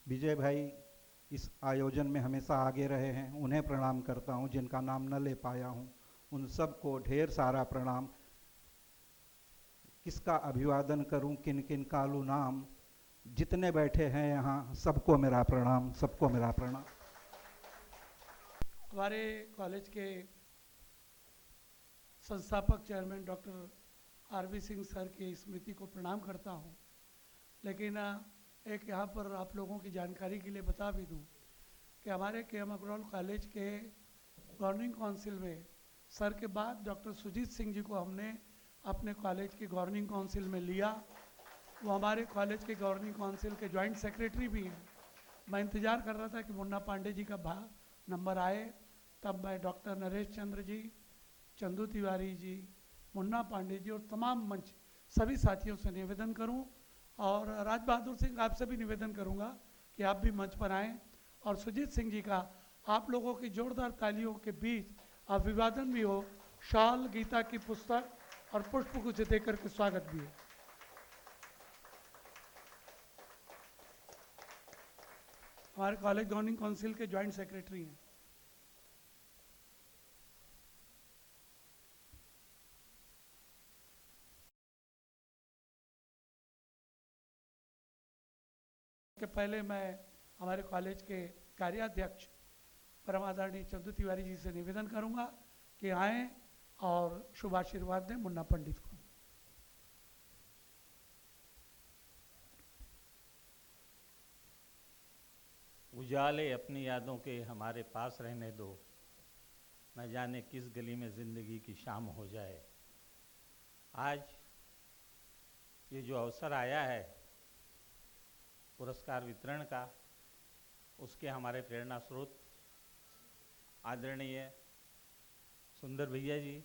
विजय भाई इस आयोजन में हमेशा आगे रहे हैं, उन्हें प्रणाम करता हूँ। जिनका नाम न ले पाया हूँ उन सबको ढेर सारा प्रणाम। किसका अभिवादन करूं, किन किन कालू नाम, जितने बैठे हैं यहाँ सबको मेरा प्रणाम, सबको मेरा प्रणाम। हमारे कॉलेज के संस्थापक chairman doctor R B Singh sir की स्मृति को प्रणाम करता हूँ। लेकिन एक यहाँ पर आप लोगों की जानकारी के लिए बता भी दूँ कि हमारे के.एम. अग्रवाल कॉलेज के गवर्निंग काउंसिल में सर के बाद डॉक्टर सुजीत सिंह जी को हमने अपने कॉलेज की गवर्निंग काउंसिल में लिया। वो हमारे कॉलेज के गवर्निंग काउंसिल के जॉइंट सेक्रेटरी भी हैं। मैं इंतज़ार कर रहा था कि मुन्ना पांडे जी का नंबर आए, तब मैं डॉक्टर नरेश चंद्र जी, चंदू तिवारी जी, मुन्ना पांडे जी और तमाम मंच सभी साथियों से निवेदन करूं, और राज बहादुर सिंह आपसे भी निवेदन करूंगा कि आप भी मंच पर आएँ और सुजीत सिंह जी का आप लोगों की जोरदार तालियों के बीच अभिवादन भी हो, शाल, गीता की पुस्तक और पुष्प गुच्छ देकर के स्वागत भी हो। हमारे कॉलेज गवर्निंग काउंसिल के जॉइंट सेक्रेटरी हैं। के पहले मैं हमारे कॉलेज के कार्याध्यक्ष परम आदरणीय चंदू तिवारी जी से निवेदन करूंगा कि आएँ और शुभ आशीर्वाद दें मुन्ना पंडित को। उजाले अपनी यादों के हमारे पास रहने दो, न जाने किस गली में ज़िंदगी की शाम हो जाए। आज ये जो अवसर आया है पुरस्कार वितरण का, उसके हमारे प्रेरणा स्रोत आदरणीय सुंदर भैया जी,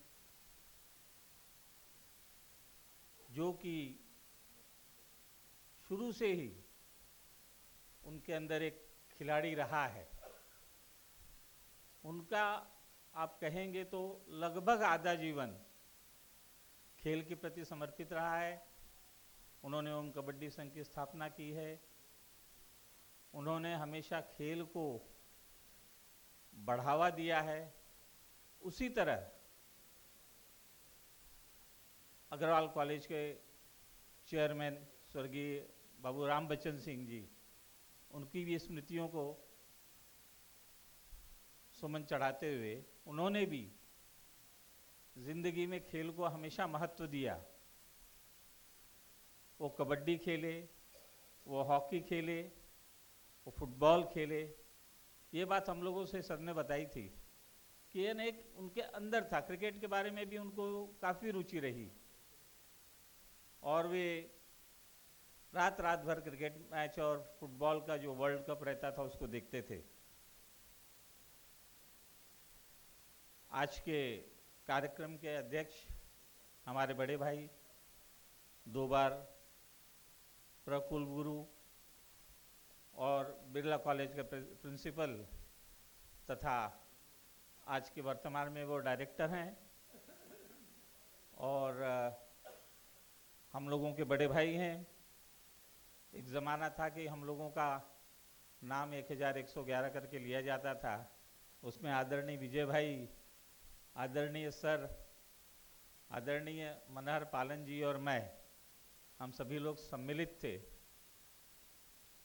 जो कि शुरू से ही उनके अंदर एक खिलाड़ी रहा है। उनका आप कहेंगे तो लगभग आधा जीवन खेल के प्रति समर्पित रहा है। उन्होंने ओम कबड्डी संघ की स्थापना की है। उन्होंने हमेशा खेल को बढ़ावा दिया है। उसी तरह अग्रवाल कॉलेज के चेयरमैन स्वर्गीय बाबू राम बच्चन सिंह जी, उनकी भी स्मृतियों को सुमन चढ़ाते हुए उन्होंने भी जिंदगी में खेल को हमेशा महत्व दिया। वो कबड्डी खेले, वो हॉकी खेले, वो फुटबॉल खेले। ये बात हम लोगों से सर ने बताई थी कि ये एक उनके अंदर था। क्रिकेट के बारे में भी उनको काफ़ी रुचि रही और वे रात भर क्रिकेट मैच और फुटबॉल का जो वर्ल्ड कप रहता था उसको देखते थे। आज के कार्यक्रम के अध्यक्ष हमारे बड़े भाई, 2 बार प्रकुलगुरु और बिरला कॉलेज के प्रिंसिपल तथा आज के वर्तमान में वो डायरेक्टर हैं, और हम लोगों के बड़े भाई हैं। एक ज़माना था कि हम लोगों का नाम 1111 करके लिया जाता था। उसमें आदरणीय विजय भाई, आदरणीय सर, आदरणीय मनहर पालन जी और मैं, हम सभी लोग सम्मिलित थे।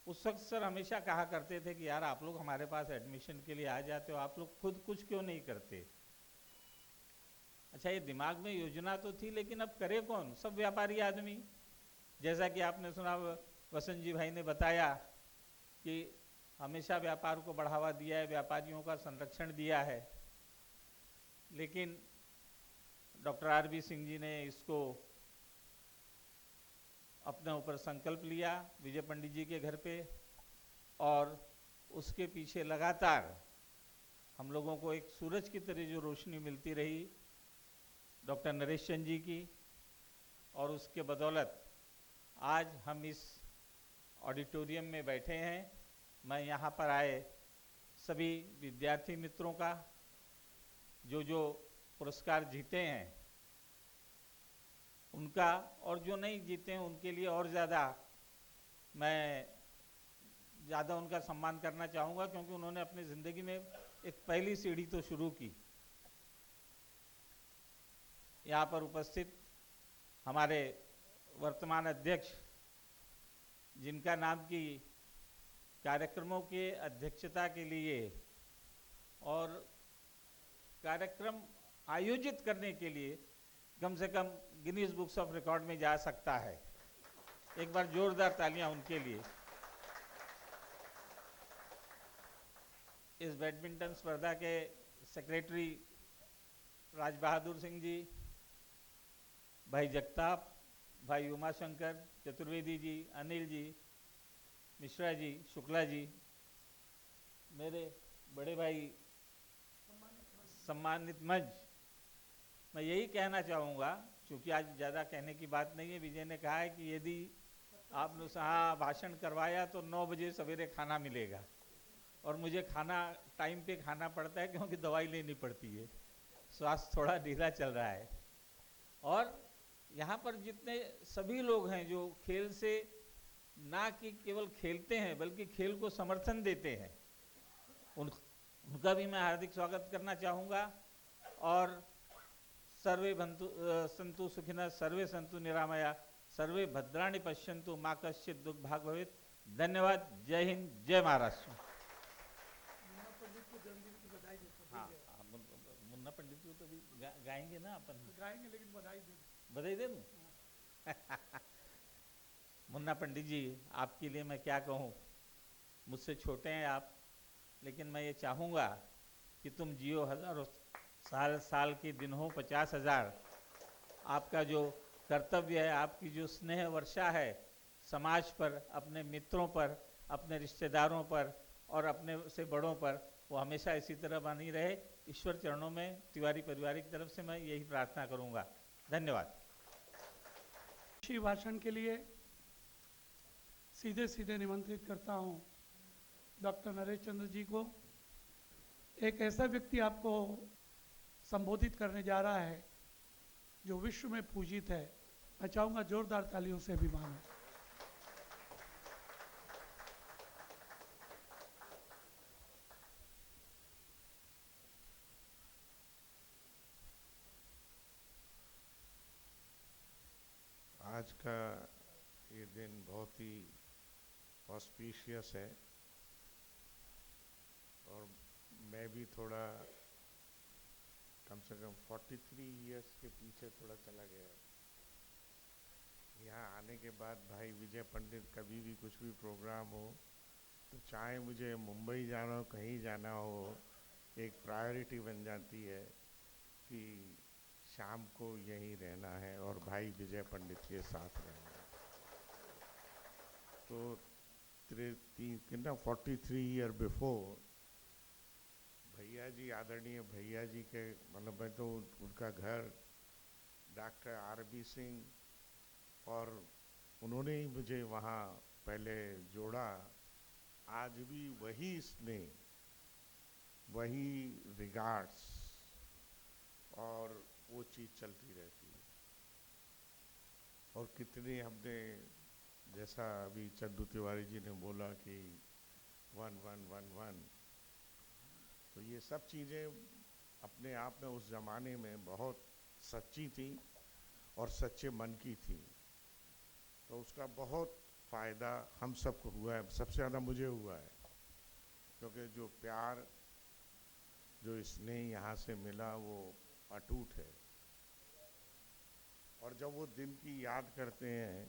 उस वक्त सर हमेशा कहा करते थे कि यार आप लोग हमारे पास एडमिशन के लिए आ जाते हो, आप लोग खुद कुछ क्यों नहीं करते। अच्छा, ये दिमाग में योजना तो थी, लेकिन अब करे कौन? सब व्यापारी आदमी। जैसा कि आपने सुना, वसंत जी भाई ने बताया कि हमेशा व्यापार को बढ़ावा दिया है, व्यापारियों का संरक्षण दिया है, लेकिन डॉक्टर आरबी सिंह जी ने इसको अपने ऊपर संकल्प लिया विजय पंडित जी के घर पे, और उसके पीछे लगातार हम लोगों को एक सूरज की तरह जो रोशनी मिलती रही डॉक्टर नरेश चंद्र जी की, और उसके बदौलत आज हम इस ऑडिटोरियम में बैठे हैं। मैं यहाँ पर आए सभी विद्यार्थी मित्रों का, जो जो पुरस्कार जीते हैं उनका, और जो नहीं जीते हैं उनके लिए और मैं ज़्यादा उनका सम्मान करना चाहूँगा, क्योंकि उन्होंने अपनी ज़िंदगी में एक पहली सीढ़ी तो शुरू की। यहाँ पर उपस्थित हमारे वर्तमान अध्यक्ष, जिनका नाम की कार्यक्रमों के अध्यक्षता के लिए और कार्यक्रम आयोजित करने के लिए कम से कम गिनीज बुक्स ऑफ रिकॉर्ड में जा सकता है। एक बार जोरदार तालियां उनके लिए। इस बैडमिंटन स्पर्धा के सेक्रेटरी राज बहादुर सिंह जी, भाई जगताप, भाई उमाशंकर चतुर्वेदी जी, अनिल जी, मिश्रा जी, शुक्ला जी, मेरे बड़े भाई सम्मानित मंच, मैं यही कहना चाहूँगा, क्योंकि आज ज़्यादा कहने की बात नहीं है। विजय ने कहा है कि यदि आपने भाषण करवाया तो 9 बजे सवेरे खाना मिलेगा, और मुझे खाना टाइम पे खाना पड़ता है क्योंकि दवाई लेनी पड़ती है, स्वास्थ्य थोड़ा ढीला चल रहा है। और यहाँ पर जितने सभी लोग हैं जो खेल से ना कि केवल खेलते हैं बल्कि खेल को समर्थन देते हैं, उनका भी मैं हार्दिक स्वागत करना चाहूँगा। और सर्वे सन्तु सुखिनः, सर्वे सन्तु निरामया, सर्वे भद्राणि पश्यन्तु, माँ कश्चित् दुख भाग भवेत्। धन्यवाद। जय हिंद, जय महाराष्ट्र। हाँ, मुन्ना पंडित को तो भी गाएंगे ना अपन? गाएंगे, लेकिन बधाई दे दूं? मुन्ना पंडित जी, आपके लिए मैं क्या कहूँ, मुझसे छोटे हैं आप, लेकिन मैं ये चाहूँगा कि तुम जियो हजारों साल के दिन हो 50,000। आपका जो कर्तव्य है, आपकी जो स्नेह वर्षा है समाज पर, अपने मित्रों पर, अपने रिश्तेदारों पर और अपने से बड़ों पर, वो हमेशा इसी तरह बनी रहे। ईश्वर चरणों में तिवारी परिवार की तरफ से मैं यही प्रार्थना करूँगा। धन्यवाद। इसी भाषण के लिए सीधे निमंत्रित करता हूं डॉक्टर नरेश चंद्र जी को। एक ऐसा व्यक्ति आपको संबोधित करने जा रहा है जो विश्व में पूजित है। मैं चाहूंगा जोरदार तालियों से अभिमान हो। आज का ये दिन बहुत ही ऑस्पिशियस है, और मैं भी थोड़ा कम से कम 43 इयर्स के पीछे थोड़ा चला गया। यहाँ आने के बाद भाई विजय पंडित कभी भी कुछ भी प्रोग्राम हो तो चाहे मुझे मुंबई जाना हो, कहीं जाना हो, एक प्रायोरिटी बन जाती है कि शाम को यहीं रहना है और भाई विजय पंडित के साथ रहना है। तो 43 ईयर बिफोर भैया जी, आदरणीय भैया जी के, मतलब मैं तो उनका घर डॉक्टर आर.बी. सिंह, और उन्होंने ही मुझे वहाँ पहले जोड़ा। आज भी वही स्नेह, वही रिगार्ड्स और वो चीज़ चलती रहती है। और कितने हमने, जैसा अभी चंदू तिवारी जी ने बोला कि 1-1-1-1, तो ये सब चीज़ें अपने आप में उस ज़माने में बहुत सच्ची थी और सच्चे मन की थी। तो उसका बहुत फ़ायदा हम सबको हुआ है, सबसे ज़्यादा मुझे हुआ है, क्योंकि जो प्यार, जो स्नेह यहाँ से मिला वो अटूट है। और जब वो दिन की याद करते हैं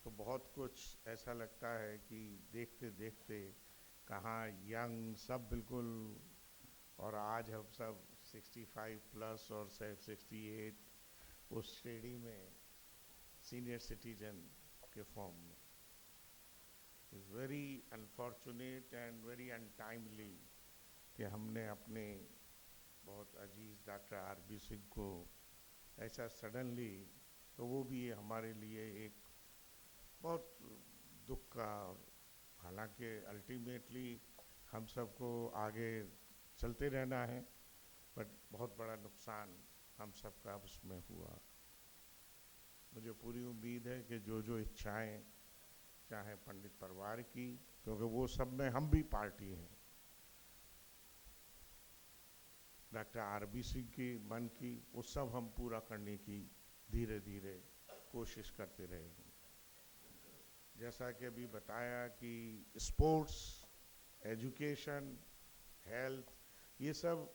तो बहुत कुछ ऐसा लगता है कि देखते देखते कहाँ यंग सब बिल्कुल, और आज हम सब 65 प्लस और 68 उस श्रेणी में सीनियर सिटीजन, के फॉर्म में। Is very unfortunate and very untimely कि हमने अपने बहुत अजीज डॉक्टर आरबी सिंह को ऐसा सडनली, तो वो भी हमारे लिए एक बहुत दुख का, हालांकि अल्टीमेटली हम सबको आगे चलते रहना है, बट बहुत बड़ा नुकसान हम सबका उसमें हुआ। मुझे पूरी उम्मीद है कि जो जो इच्छाएं, चाहे पंडित परिवार की, क्योंकि वो सब में हम भी पार्टी हैं, डॉक्टर आरबी सिंह की मन की, वो सब हम पूरा करने की धीरे धीरे कोशिश करते रहेंगे। जैसा कि अभी बताया कि स्पोर्ट्स, एजुकेशन, हेल्थ, ये सब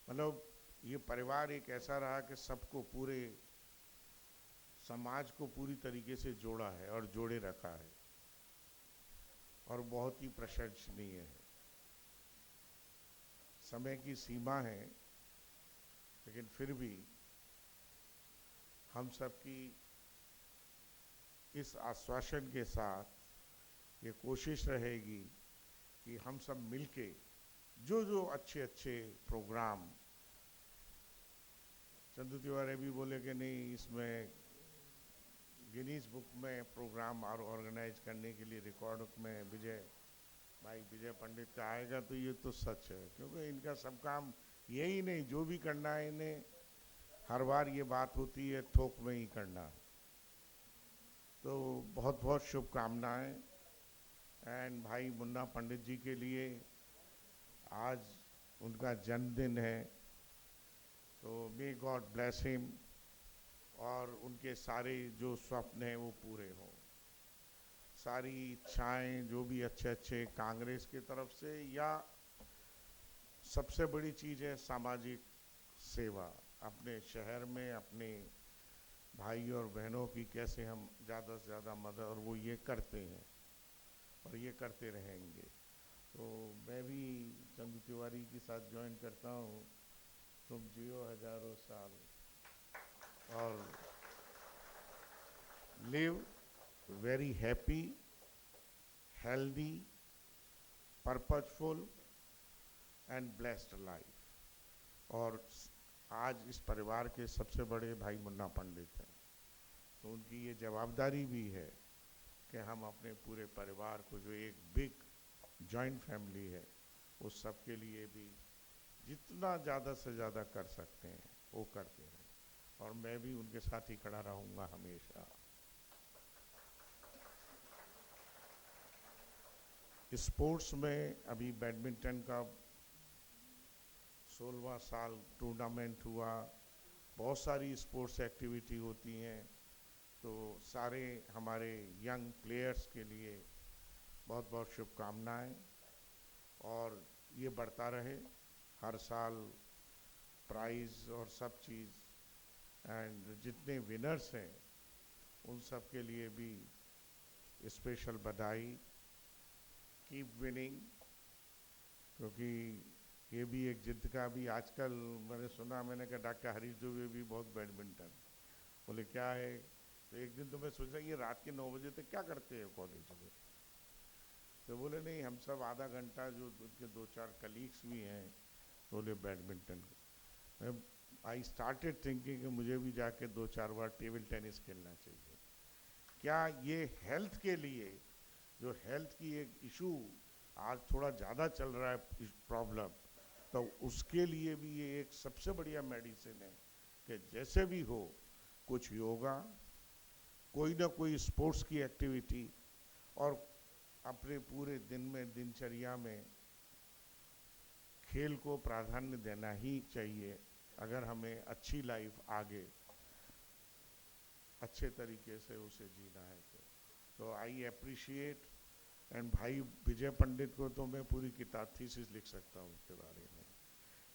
मतलब ये परिवार एक ऐसा रहा कि सबको, पूरे समाज को पूरी तरीके से जोड़ा है और जोड़े रखा है, और बहुत ही प्रशंसनीय है। समय की सीमा है, लेकिन फिर भी हम सबकी इस आश्वासन के साथ ये कोशिश रहेगी कि हम सब मिलके जो जो अच्छे अच्छे प्रोग्राम, चंदू तिवारी भी बोले कि नहीं इसमें गिनीज बुक में प्रोग्राम और ऑर्गेनाइज करने के लिए रिकॉर्ड में विजय पंडित का आएगा, तो ये तो सच है, क्योंकि इनका सब काम यही नहीं, जो भी करना है इन्हें हर बार ये बात होती है थोक में ही करना। तो बहुत बहुत शुभकामनाएं। एंड भाई मुन्ना पंडित जी के लिए आज उनका जन्मदिन है, तो मे गॉड ब्लेस हिम, और उनके सारे जो स्वप्न हैं वो पूरे हों, सारी इच्छाएं जो भी अच्छे अच्छे कांग्रेस की तरफ से, या सबसे बड़ी चीज़ है सामाजिक सेवा, अपने शहर में अपने भाई और बहनों की कैसे हम ज़्यादा से ज़्यादा मदद, और वो ये करते हैं और ये करते रहेंगे। तो मैं भी चंदू तिवारी के साथ ज्वाइन करता हूँ, तुम जियो हजारों साल और live very happy, healthy, purposeful and blessed life. और आज इस परिवार के सबसे बड़े भाई मुन्ना पंडित हैं, तो उनकी ये जवाबदारी भी है कि हम अपने पूरे परिवार को, जो एक बिग जॉइंट फैमिली है, उस सब के लिए भी जितना ज़्यादा से ज़्यादा कर सकते हैं वो करते हैं, और मैं भी उनके साथ ही खड़ा रहूँगा हमेशा। स्पोर्ट्स में अभी बैडमिंटन का 16वां साल टूर्नामेंट हुआ, बहुत सारी स्पोर्ट्स एक्टिविटी होती हैं, तो सारे हमारे यंग प्लेयर्स के लिए बहुत बहुत शुभकामनाएं, और ये बढ़ता रहे हर साल प्राइज़ और सब चीज़, एंड जितने विनर्स हैं उन सब के लिए भी स्पेशल बधाई। कीप विनिंग, क्योंकि ये भी एक जिद का भी आजकल मैंने कहा डॉक्टर हरीश दुबे भी बहुत बैडमिंटन, बोले क्या है, तो एक दिन तो मैं सोचा ये रात के 9 बजे तक क्या करते हैं कॉलेज में, तो बोले नहीं हम सब आधा घंटा, जो उनके 2-4 कलीग्स भी हैं, बोले बैडमिंटन। मैं आई स्टार्टेड थिंकिंग कि मुझे भी जाके 2-4 बार टेबल टेनिस खेलना चाहिए। क्या ये हेल्थ के लिए, जो हेल्थ की एक इशू आज थोड़ा ज़्यादा चल रहा है प्रॉब्लम, तो उसके लिए भी ये एक सबसे बढ़िया मेडिसिन है कि जैसे भी हो कुछ योगा, कोई ना कोई स्पोर्ट्स की एक्टिविटी, और अपने पूरे दिन में दिनचर्या में खेल को प्राधान्य देना ही चाहिए, अगर हमें अच्छी लाइफ आगे अच्छे तरीके से उसे जीना है। तो आई अप्रिशिएट, एंड भाई विजय पंडित को तो मैं पूरी किताब थीसिस लिख सकता हूँ उसके बारे में,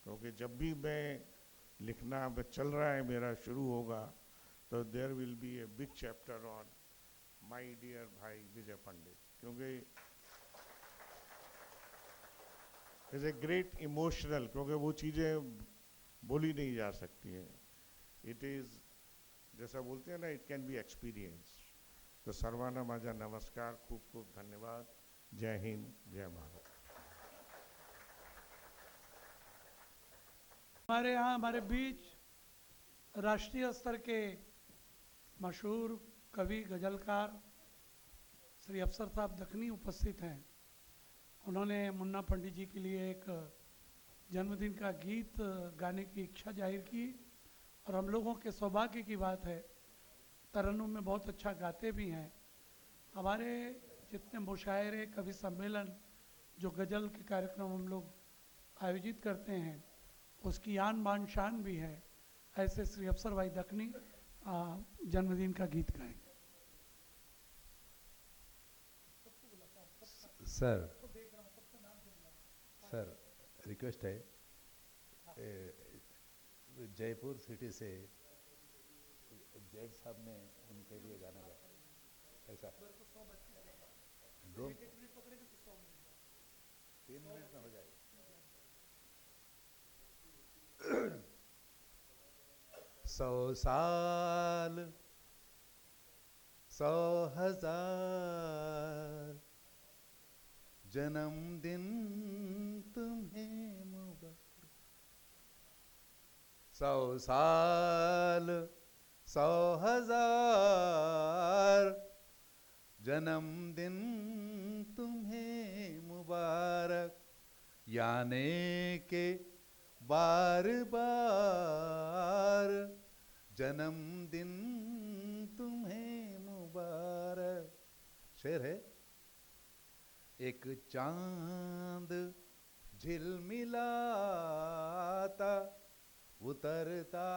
क्योंकि जब भी मैं लिखना चल रहा है मेरा शुरू होगा, तो there will be a big chapter on my dear भाई विजय पंडित, क्योंकि इज ए ग्रेट इमोशनल, क्योंकि वो चीज़ें बोली नहीं जा सकती हैं, इट इज़ जैसा बोलते हैं ना, इट कैन बी एक्सपीरियंस। तो सर्वांना माझा नमस्कार, खूप खूप धन्यवाद. जय हिंद, जय भारत. हमारे यहाँ हमारे बीच राष्ट्रीय स्तर के मशहूर कवि गजलकार श्री अफसर साहब दखनी उपस्थित हैं. उन्होंने मुन्ना पंडित जी के लिए एक जन्मदिन का गीत गाने की इच्छा जाहिर की और हम लोगों के सौभाग्य की बात है, तरन्नुम में बहुत अच्छा गाते भी हैं. हमारे जितने मुशायरे, कवि सम्मेलन, जो गज़ल के कार्यक्रम हम लोग आयोजित करते हैं, उसकी आन बान शान भी है. ऐसे श्री अफसर भाई दखनी जन्मदिन का गीत गाएंगे. सर रिक्वेस्ट है, जयपुर सिटी से जेड साहब ने उनके लिए गाना गाया. ऐसा 3 मिनट में हो जाएगा. 100 साल 100 हजार जन्मदिन तुम्हें मुबारक. 100 साल 100 हजार जन्मदिन तुम्हें मुबारक. यानी के बार बार जन्मदिन तुम्हें मुबारक. शेर है. एक चांद झिलमिलाता उतरता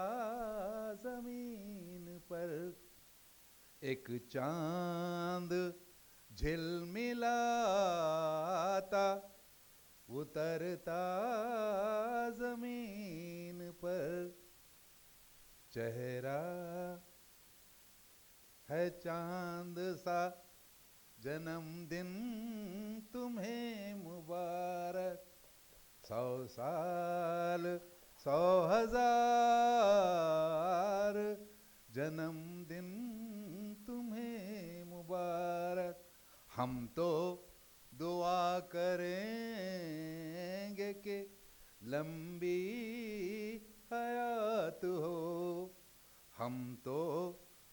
जमीन पर. एक चांद झिलमिलाता उतरता जमीन पर. चेहरा है चांद सा जन्मदिन तुम्हें मुबारक. 100 साल 100 हजार जन्मदिन तुम्हें मुबारक. हम तो दुआ करेंगे कि लंबी हयात हो. हम तो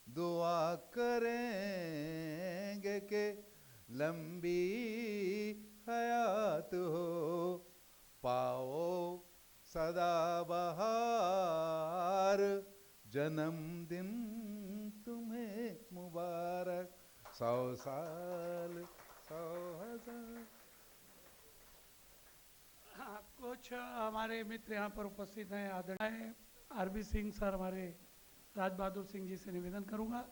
दुआ करेंगे कि लंबी हयात हो. पाओ सदा बहार जन्मदिन तुम्हें मुबारक. 100 साल 100 हजार. कुछ हमारे मित्र यहाँ पर उपस्थित हैं. आदरणीय आरबी सिंह सर, हमारे राज बहादुर सिंह जी से निवेदन करूँगा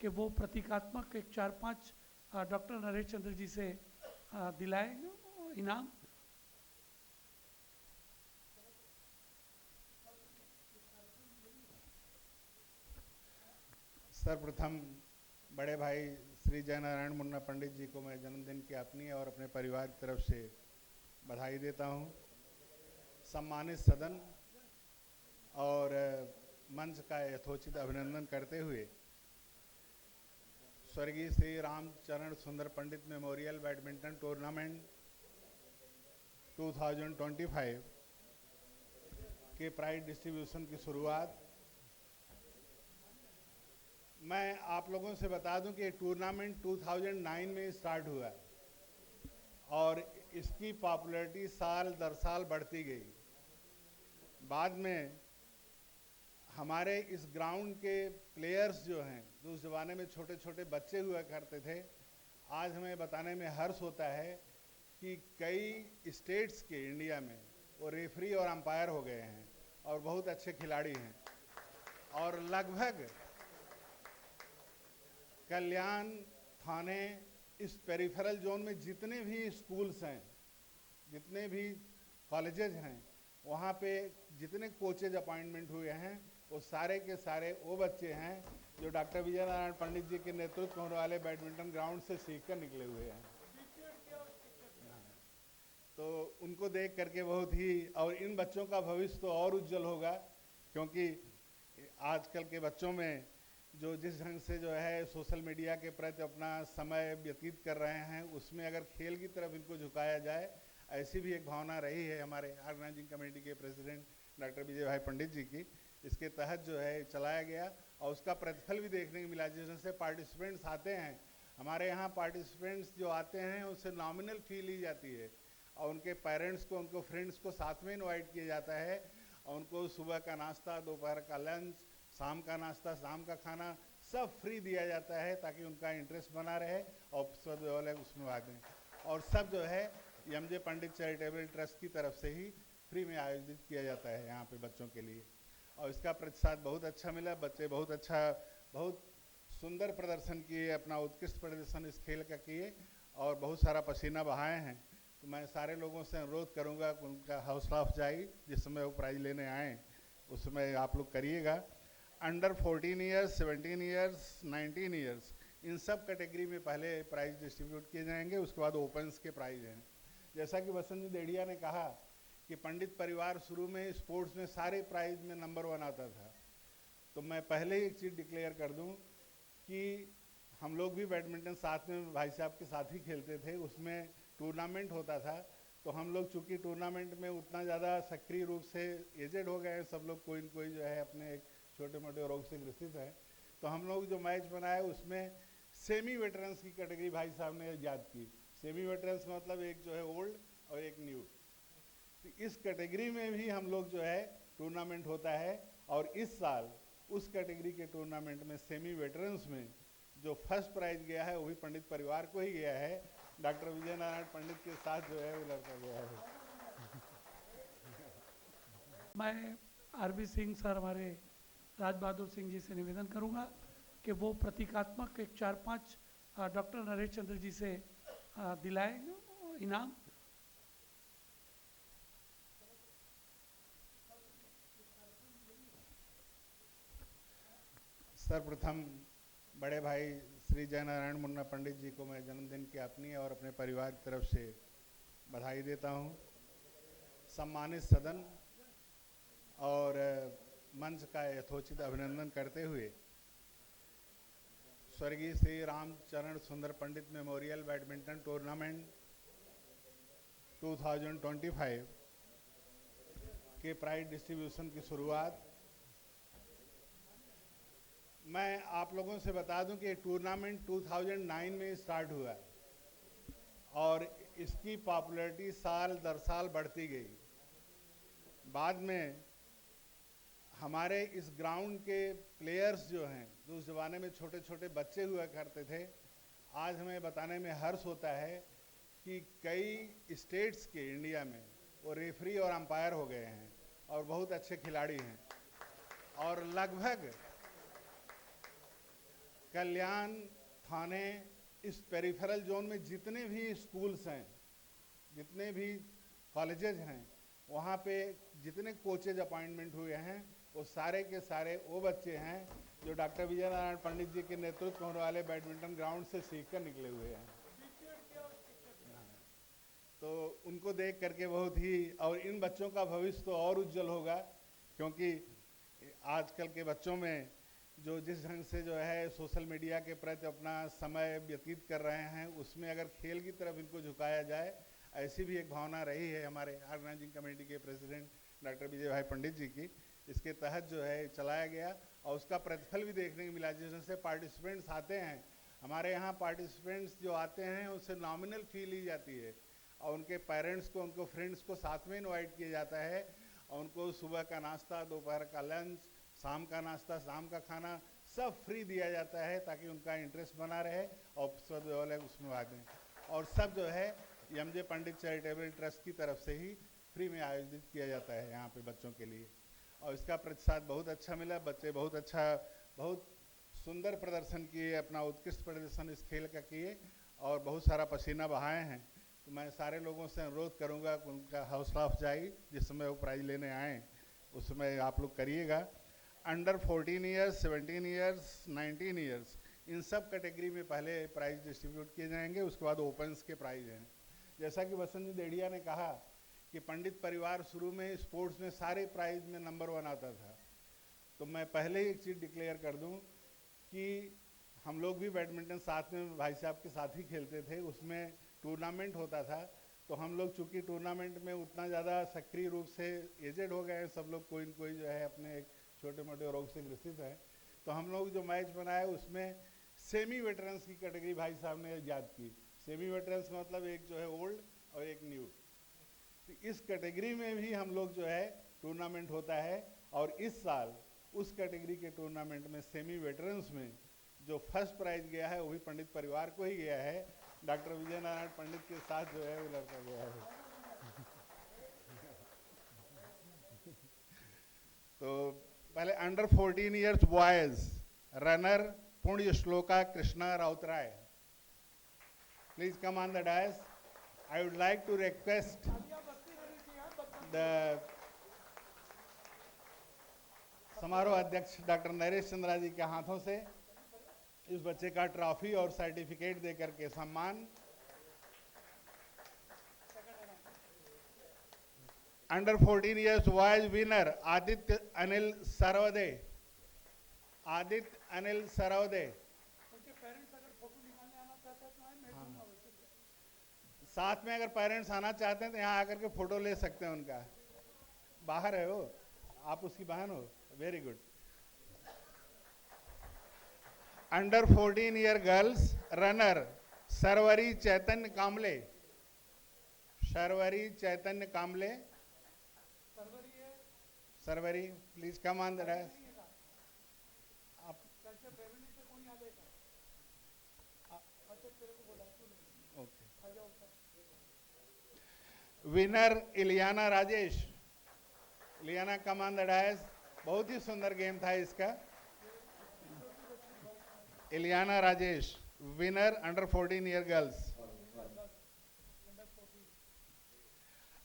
कि वो प्रतीकात्मक एक 4-5 डॉक्टर नरेश चंद्र जी से दिलाए इनाम. सर्वप्रथम बड़े भाई श्री जयनारायण मुन्ना पंडित जी को मैं जन्मदिन की अपनी और अपने परिवार की तरफ से बधाई देता हूं. सम्मानित सदन और मंच का यथोचित अभिनंदन करते हुए स्वर्गीय श्री रामचरण सुंदर पंडित मेमोरियल बैडमिंटन टूर्नामेंट 2025 के प्राइज डिस्ट्रीब्यूशन की शुरुआत मैं आप लोगों से बता दूं कि ये टूर्नामेंट 2009 में स्टार्ट हुआ और इसकी पॉपुलैरिटी साल दर साल बढ़ती गई. बाद में हमारे इस ग्राउंड के प्लेयर्स जो हैं, जो उस ज़माने में छोटे छोटे बच्चे हुआ करते थे, आज हमें बताने में हर्ष होता है कि कई स्टेट्स के इंडिया में वो रेफरी और अंपायर हो गए हैं और बहुत अच्छे खिलाड़ी हैं. और लगभग कल्याण, थाने, इस पेरिफेरल जोन में जितने भी स्कूल्स हैं, जितने भी कॉलेजेस हैं, वहाँ पे जितने कोचेज अपॉइंटमेंट हुए हैं, वो सारे के सारे वो बच्चे हैं जो डॉक्टर विजय नारायण पंडित जी के नेतृत्व होने वाले बैडमिंटन ग्राउंड से सीख कर निकले हुए हैं. तो उनको देख करके बहुत ही, और इन बच्चों का भविष्य तो और उज्जवल होगा, क्योंकि आजकल के बच्चों में जो जिस ढंग से जो है सोशल मीडिया के प्रति अपना समय व्यतीत कर रहे हैं, उसमें अगर खेल की तरफ इनको झुकाया जाए, ऐसी भी एक भावना रही है हमारे ऑर्गेनाइजिंग कमेटी के प्रेसिडेंट डॉक्टर विजय भाई पंडित जी की। इसके तहत जो है चलाया गया और उसका प्रतिफल भी देखने को मिला। जिस ढंग से पार्टिसिपेंट्स आते हैं, हमारे यहाँ पार्टिसिपेंट्स जो आते हैं उनसे नॉमिनल फी ली जाती है और उनके पेरेंट्स को, उनको फ्रेंड्स को साथ में इनवाइट किया जाता है और उनको सुबह का नाश्ता, दोपहर का लंच, शाम का नाश्ता, शाम का खाना सब फ्री दिया जाता है ताकि उनका इंटरेस्ट बना रहे और सब जो है उसमें भाग लें। और सब जो है एमजे पंडित चैरिटेबल ट्रस्ट की तरफ से ही फ्री में आयोजित किया जाता है यहाँ पे बच्चों के लिए और इसका प्रतिसाद बहुत अच्छा मिला। बच्चे बहुत सुंदर प्रदर्शन किए, अपना उत्कृष्ट प्रदर्शन इस खेल का किए और बहुत सारा पसीना बहाए हैं। तो मैं सारे लोगों से अनुरोध करूंगा कि उनका हौसला अफजाई जिस समय वो प्राइज लेने आए उस समय आप लोग करिएगा। अंडर 14 ईयर्स, 17 ईयर्स, 19 ईयर्स, इन सब कैटेगरी में पहले प्राइज डिस्ट्रीब्यूट किए जाएंगे, उसके बाद ओपन्स के प्राइज हैं। जैसा कि वसंत जी देड़िया ने कहा कि पंडित परिवार शुरू में स्पोर्ट्स में सारे प्राइज में नंबर 1 आता था, तो मैं पहले ही एक चीज़ डिक्लेयर कर दूं कि हम लोग भी बैडमिंटन साथ में भाई साहब के साथ ही खेलते थे, उसमें टूर्नामेंट होता था। तो हम लोग चूँकि टूर्नामेंट में उतना ज़्यादा सक्रिय रूप से एजेड हो गए हैं, सब लोग कोई न कोई जो है अपने एक छोटे मोटे रोग से ग्रसित है, तो हम लोग जो मैच बनाए उसमें सेमी वेटरन्स की कैटेगरी भाई साहब ने याद की। सेमी वेटरन्स का मतलब एक जो है ओल्ड और एक न्यू, तो इस कैटेगरी में भी हम लोग जो है टूर्नामेंट होता है और इस साल उस कैटेगरी के टूर्नामेंट में सेमी वेटरन्स में जो फर्स्ट प्राइज गया है वो भी पंडित परिवार को ही गया है। डॉक्टर विजय नारायण पंडित के साथ जो है वो लड़का गया है। मैं आरबी सिंह सर, हमारे राज बहादुर सिंह जी से निवेदन करूंगा कि वो प्रतीकात्मक एक 4-5 डॉक्टर नरेश चंद्र जी से दिलाएं इनाम। सर्वप्रथम बड़े भाई श्री जयनारायण मुन्ना पंडित जी को मैं जन्मदिन की अपनी और अपने परिवार की तरफ से बधाई देता हूं। सम्मानित सदन और मंच का यथोचित अभिनंदन करते हुए स्वर्गीय श्री रामचरण सुंदर पंडित मेमोरियल बैडमिंटन टूर्नामेंट 2025 के प्राइज डिस्ट्रीब्यूशन की शुरुआत। मैं आप लोगों से बता दूं कि ये टूर्नामेंट 2009 में स्टार्ट हुआ और इसकी पॉपुलैरिटी साल दर साल बढ़ती गई। बाद में हमारे इस ग्राउंड के प्लेयर्स जो हैं, जो उस ज़माने में छोटे छोटे बच्चे हुआ करते थे, आज हमें बताने में हर्ष होता है कि कई स्टेट्स के इंडिया में वो रेफरी और अंपायर हो गए हैं और बहुत अच्छे खिलाड़ी हैं। और लगभग कल्याण, थाने, इस पेरिफेरल जोन में जितने भी स्कूल्स हैं, जितने भी कॉलेजेस हैं, वहाँ पे जितने कोचेज अपॉइंटमेंट हुए हैं वो सारे के सारे वो बच्चे हैं जो डॉक्टर विजय नारायण पंडित जी के नेतृत्व होने वाले बैडमिंटन ग्राउंड से सीखकर निकले हुए हैं। तो उनको देख करके बहुत ही, और इन बच्चों का भविष्य तो और उज्जवल होगा, क्योंकि आजकल के बच्चों में जो जिस ढंग से जो है सोशल मीडिया के प्रति अपना समय व्यतीत कर रहे हैं, उसमें अगर खेल की तरफ इनको झुकाया जाए, ऐसी भी एक भावना रही है हमारे ऑर्गेनाइजिंग कमेटी के प्रेसिडेंट डॉक्टर विजय भाई पंडित जी की। इसके तहत जो है चलाया गया और उसका प्रतिफल भी देखने को मिला। जिस ढंग से पार्टिसिपेंट्स आते हैं, हमारे यहाँ पार्टिसिपेंट्स जो आते हैं उनसे नॉमिनल फी ली जाती है और उनके पेरेंट्स को, उनको फ्रेंड्स को साथ में इनवाइट किया जाता है और उनको सुबह का नाश्ता, दोपहर का लंच, शाम का नाश्ता, शाम का खाना सब फ्री दिया जाता है ताकि उनका इंटरेस्ट बना रहे और सब जो है उसमें भाग लें। और सब जो है एमजे पंडित चैरिटेबल ट्रस्ट की तरफ से ही फ्री में आयोजित किया जाता है यहाँ पे बच्चों के लिए और इसका प्रतिसाद बहुत अच्छा मिला। बच्चे बहुत सुंदर प्रदर्शन किए, अपना उत्कृष्ट प्रदर्शन इस खेल का किए और बहुत सारा पसीना बहाए हैं। तो मैं सारे लोगों से अनुरोध करूंगा कि उनका हौसला अफजाई जिस समय वो प्राइज लेने आए उस समय आप लोग करिएगा। अंडर 14 ईयर्स, 17 ईयर्स, 19 ईयर्स, इन सब कैटेगरी में पहले प्राइज डिस्ट्रीब्यूट किए जाएंगे, उसके बाद ओपन्स के प्राइज हैं। जैसा कि वसंत जी देड़िया ने कहा कि पंडित परिवार शुरू में स्पोर्ट्स में सारे प्राइज में नंबर 1 आता था, तो मैं पहले ही एक चीज़ डिक्लेयर कर दूं कि हम लोग भी बैडमिंटन साथ में भाई साहब के साथ ही खेलते थे, उसमें टूर्नामेंट होता था। तो हम लोग चूंकि टूर्नामेंट में उतना ज़्यादा सक्रिय रूप से एजेड हो गए हैं, सब लोग कोई न कोई जो है अपने एक छोटे मोटे रोग से ग्रसित है, तो हम लोग जो मैच बनाए उसमें सेमी वेटरन्स की कैटेगरी भाई साहब ने याद की। सेमी वेटरन्स का मतलब एक जो है ओल्ड और एक न्यू, तो इस कैटेगरी में भी हम लोग जो है टूर्नामेंट होता है। और इस साल उस कैटेगरी के टूर्नामेंट में सेमी वेटरन्स में जो फर्स्ट प्राइज गया है वो भी पंडित परिवार को ही गया है। डॉक्टर विजय नारायण पंडित के साथ जो है वो लड़का गया है। तो पहले under 14 years boys runner Punya Shloka Krishna Rautray, please come on the dais. I would like to request the समारोह अध्यक्ष डॉक्टर नरेश चंद्रा जी के हाथों से इस बच्चे का ट्रॉफी और सर्टिफिकेट देकर के सम्मान। Under 14 years boys winner Aditya Anil Sarwade, Aditya Anil Sarwade. साथ में अगर पेरेंट्स आना चाहते हैं तो यहाँ आकर के फोटो ले सकते हैं उनका। बाहर है वो, आप उसकी बहन हो, very good. Under 14 year girls runner Sarvari Chaitanya Kamle, Sarvari Chaitanya Kamle, Sarvari please come on the dais. Winner Ileana Rajesh, Ileana come on the dais. बहुत ही सुंदर गेम था इसका। Ileana Rajesh winner under 14 year girls.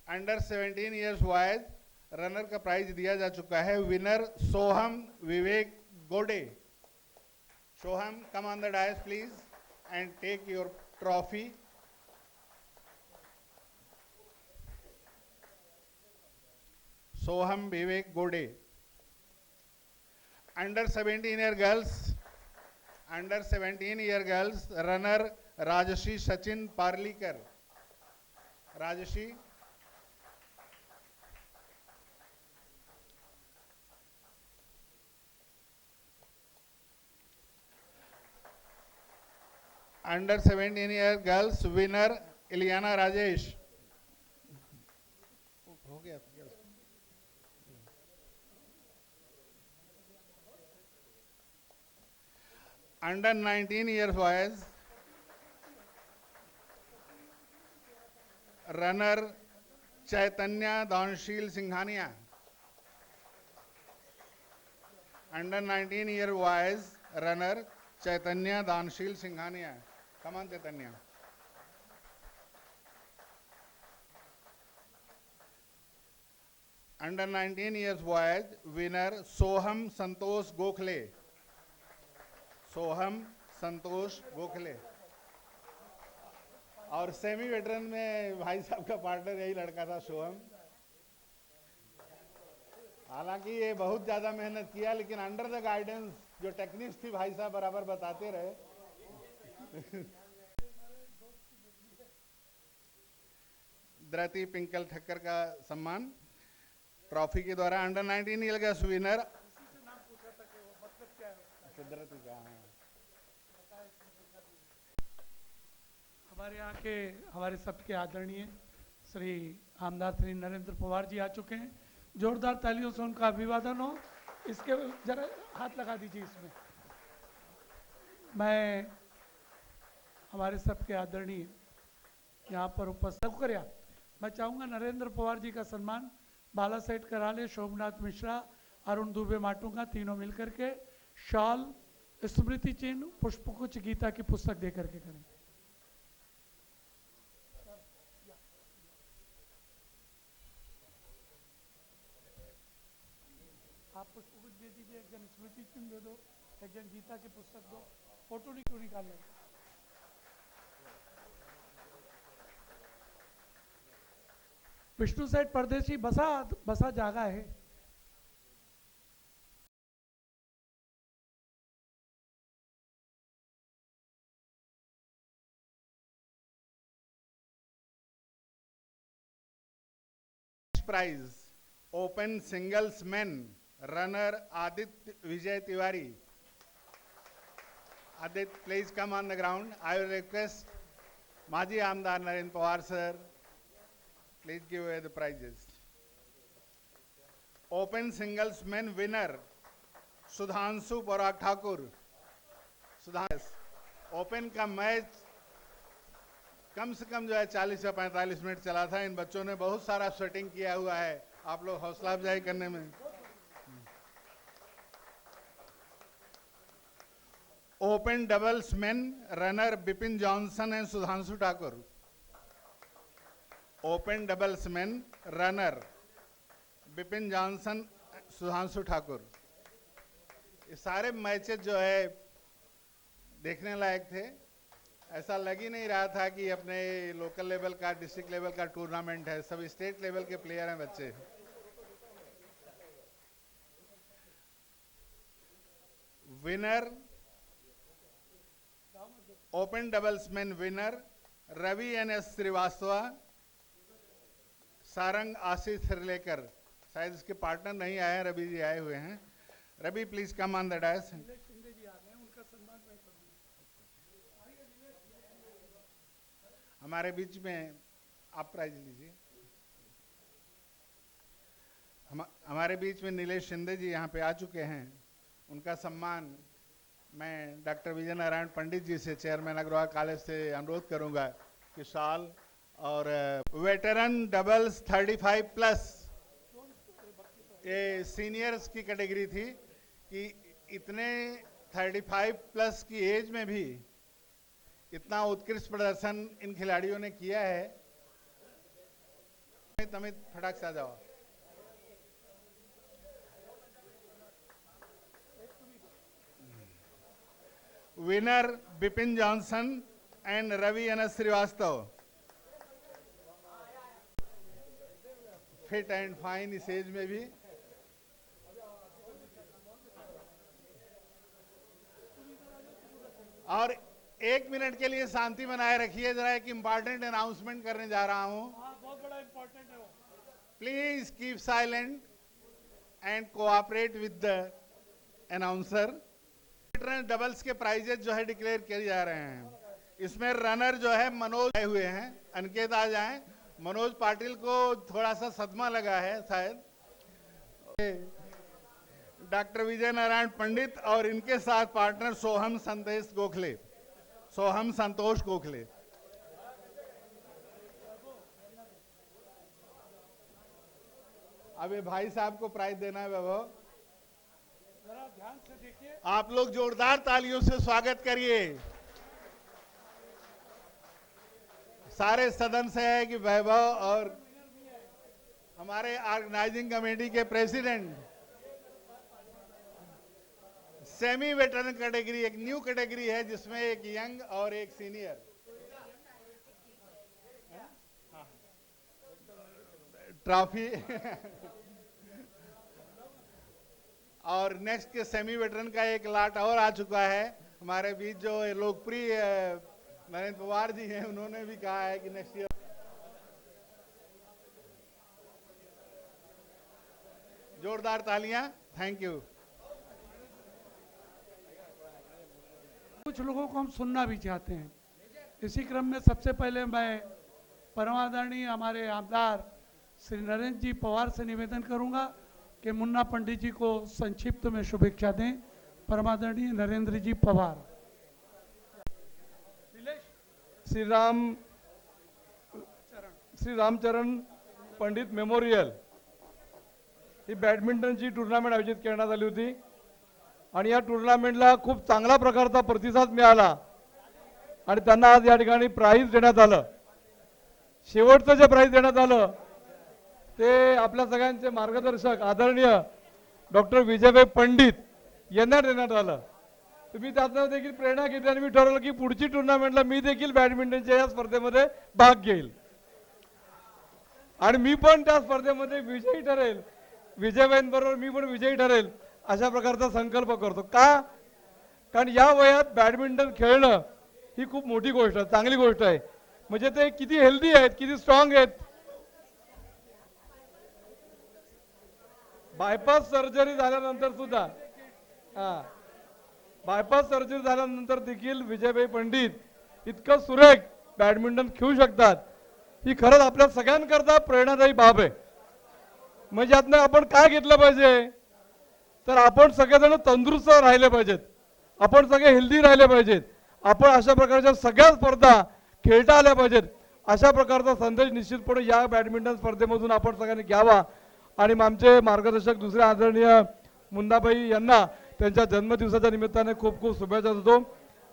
Under 17 years boys runner का प्राइज दिया जा चुका है। Winner Soham Vivek Gode. Soham come on the dais please and take your trophy. Soham Vivek Gode. Under 17 year girls, under 17 year girls runner Rajshri Sachin Parlikar, Rajshri. Under 17 year girls winner Ileana Rajesh. हो गया under 19 years boys runner Chaitanya Danshil Singhania. Under 19 year boys runner Chaitanya Danshil Singhania. Come on Chaitanya. Under 19 years boys winner Soham Santosh Gokhale, Soham Santosh Gokhale. और सेमी वेटरन में भाई साहब का पार्टनर यही लड़का था, सोहम। हालांकि ये बहुत ज्यादा मेहनत किया, लेकिन अंडर द गाइडेंस जो टेक्निक्स थी भाई साहब बराबर बताते रहे। द्रति पिंकल ठक्कर का सम्मान ट्रॉफी के द्वारा। अंडर 19 ईयर का विनर द्रति का। हमारे यहाँ के हमारे सबके आदरणीय श्री आमदार श्री नरेंद्र पवार जी आ चुके हैं। जोरदार तालियों से उनका अभिवादन हो। इसके जरा हाथ लगा दीजिए इसमें। मैं हमारे सबके आदरणीय यहाँ पर उपस्थित करिया मैं चाहूँगा नरेंद्र पवार जी का सम्मान बाला सेठ कराले, शोभनाथ मिश्रा, अरुण दुबे माटूंगा, तीनों मिलकर के शॉल, स्मृति चिन्ह, पुष्पगुच्छ, गीता की पुस्तक दे करके करें। आप पुष्पगुच्छ दे दीजिए, एक जन स्मृति चिन्ह दे दो, एक जन गीता की पुस्तक दो। फोटो नहीं क्यों निकाल रहे? विष्णु सेठ परदेसी बसा जागा है। prize, Open Singles Men, runner Aditya Vijay Tiwari. Adit, please come on the ground. I will request Maji Amdar Narendra Pawar sir, please give away the prizes. Open Singles Men winner, Sudhanshu Parag Thakur. Sudhanshu open का मैच कम से कम जो है 40 या 45 मिनट चला था. इन बच्चों ने बहुत सारा स्वेटिंग किया हुआ है, आप लोग हौसला अफजाई करने में. Open doubles main runner Bipin Johnson and Sudhanshu Thakur. Open doubles main runner Bipin Johnson Sudhanshu Thakur. ये सारे मैचेस जो है देखने लायक थे. ऐसा लग ही नहीं रहा था कि अपने लोकल लेवल का डिस्ट्रिक्ट लेवल का टूर्नामेंट है. सब स्टेट लेवल के प्लेयर हैं बच्चे. Winner open doubles man winner Ravi NS Srivastava, Sarang Ashish Shrilekar. शायद इसके पार्टनर नहीं आए हैं, रवि जी आए हुए हैं. Ravi please come on the dais. हमारे बीच में आप प्राइज लीजिए. हमारे बीच में नीलेश शिंदे जी यहाँ पे आ चुके हैं. उनका सम्मान मैं डॉक्टर विजय नारायण पंडित जी से, चेयरमैन अग्रवाल कॉलेज से अनुरोध करूंगा कि शाल और वेटरन डबल्स 35+, ये सीनियर्स की कैटेगरी थी कि इतने 35+ की एज में भी इतना उत्कृष्ट प्रदर्शन इन खिलाड़ियों ने किया है. अमित फटाक से आ जाओ. Winner Bipin Johnson and Ravi NS Srivastava. Fit and fine इस एज में भी. और 1 मिनट के लिए शांति बनाए रखिए. जरा एक इंपॉर्टेंट अनाउंसमेंट करने जा रहा हूं. बहुत बड़ा इंपॉर्टेंट है वो. Please keep silent and cooperate with the announcer. Doubles के प्राइजेस जो है डिक्लेयर किए जा रहे हैं. इसमें रनर जो है मनोज आए हुए हैं. अनिकेत आ जाएं. मनोज पाटिल को थोड़ा सा सदमा लगा है शायद. डॉक्टर विजय नारायण पंडित और इनके साथ पार्टनर सोहम संतोष गोखले. अब ये भाई साहब को प्राइज देना है. वैभव जरा ध्यान से देखिए. आप लोग जोरदार तालियों से स्वागत करिए. सारे सदन से है कि वैभव और हमारे ऑर्गेनाइजिंग कमेटी के प्रेसिडेंट. सेमी वेटरन कैटेगरी एक न्यू कैटेगरी है जिसमें एक यंग और एक सीनियर. ट्रॉफी और नेक्स्ट के सेमी वेटरन का एक लाट और आ चुका है. हमारे बीच जो लोकप्रिय नरेंद्र पवार जी हैं, उन्होंने भी कहा है कि नेक्स्ट ईयर. जोरदार तालियां. Thank you. कुछ लोगों को हम सुनना भी चाहते हैं. इसी क्रम में सबसे पहले मैं परमादरणीय हमारे आमदार श्री नरेंद्र जी पवार से निवेदन करूंगा कि मुन्ना पंडित जी को संक्षिप्त में शुभेच्छा दें. परमादरणीय नरेंद्र जी पवार. श्री रामचरण पंडित मेमोरियल ही बॅडमिंटनची टूर्नामेंट आयोजित करण्यात आली होती आणि या टूर्नामेंटला खूप चांगला प्रकारचा प्रतिसाद मिळाला आणि त्यांना आज या ठिकाणी प्राइज देण्यात आलं. शेवटचं जे प्राइज देण्यात आलं ते आपल्या सगळ्यांचे मार्गदर्शक आदरणीय डॉक्टर विजयभाई पंडित यांना देण्यात आलं. तुम्ही त्यातनं देखील प्रेरणा घेतली आणि मी ठरवलं की पुढची टूर्नामेंटला मी देखील बॅडमिंटनच्या या स्पर्धेमध्ये भाग घेईल आणि मी पण त्या स्पर्धेमध्ये विजयी ठरेल. विजयभाईंबरोबर मी पण विजयी ठरेल अशा प्रकारचा संकल्प करतो. का? कारण या वयात बॅडमिंटन खेळणं ही खूप मोठी गोष्ट आहे, चांगली गोष्ट आहे. म्हणजे ते किती हेल्दी आहेत, किती स्ट्रॉंग आहेत. बायपास सर्जरी झाल्यानंतर सुद्धा बायपास सर्जरी झाल्यानंतर देखील विजयभाई पंडित इतकं सुरेख बॅडमिंटन खेळू शकतात, ही खरंच आपल्या सगळ्यांकरता प्रेरणादायी बाब आहे. म्हणजे यातनं आपण काय घेतलं पाहिजे, तर आपण सगळेजण तंदुरुस्त राहिले पाहिजेत, आपण सगळे हेल्दी राहिले पाहिजेत, आपण अशा प्रकारच्या सगळ्या स्पर्धा खेळता आल्या पाहिजेत. अशा प्रकारचा संदेश निश्चितपणे या बॅडमिंटन स्पर्धेमधून आपण सगळ्यांनी घ्यावा. आणि आमचे मार्गदर्शक दुसरे आदरणीय मुन्नाबाई यांना त्यांच्या जन्मदिवसाच्या निमित्ताने खूप खूप शुभेच्छा देतो.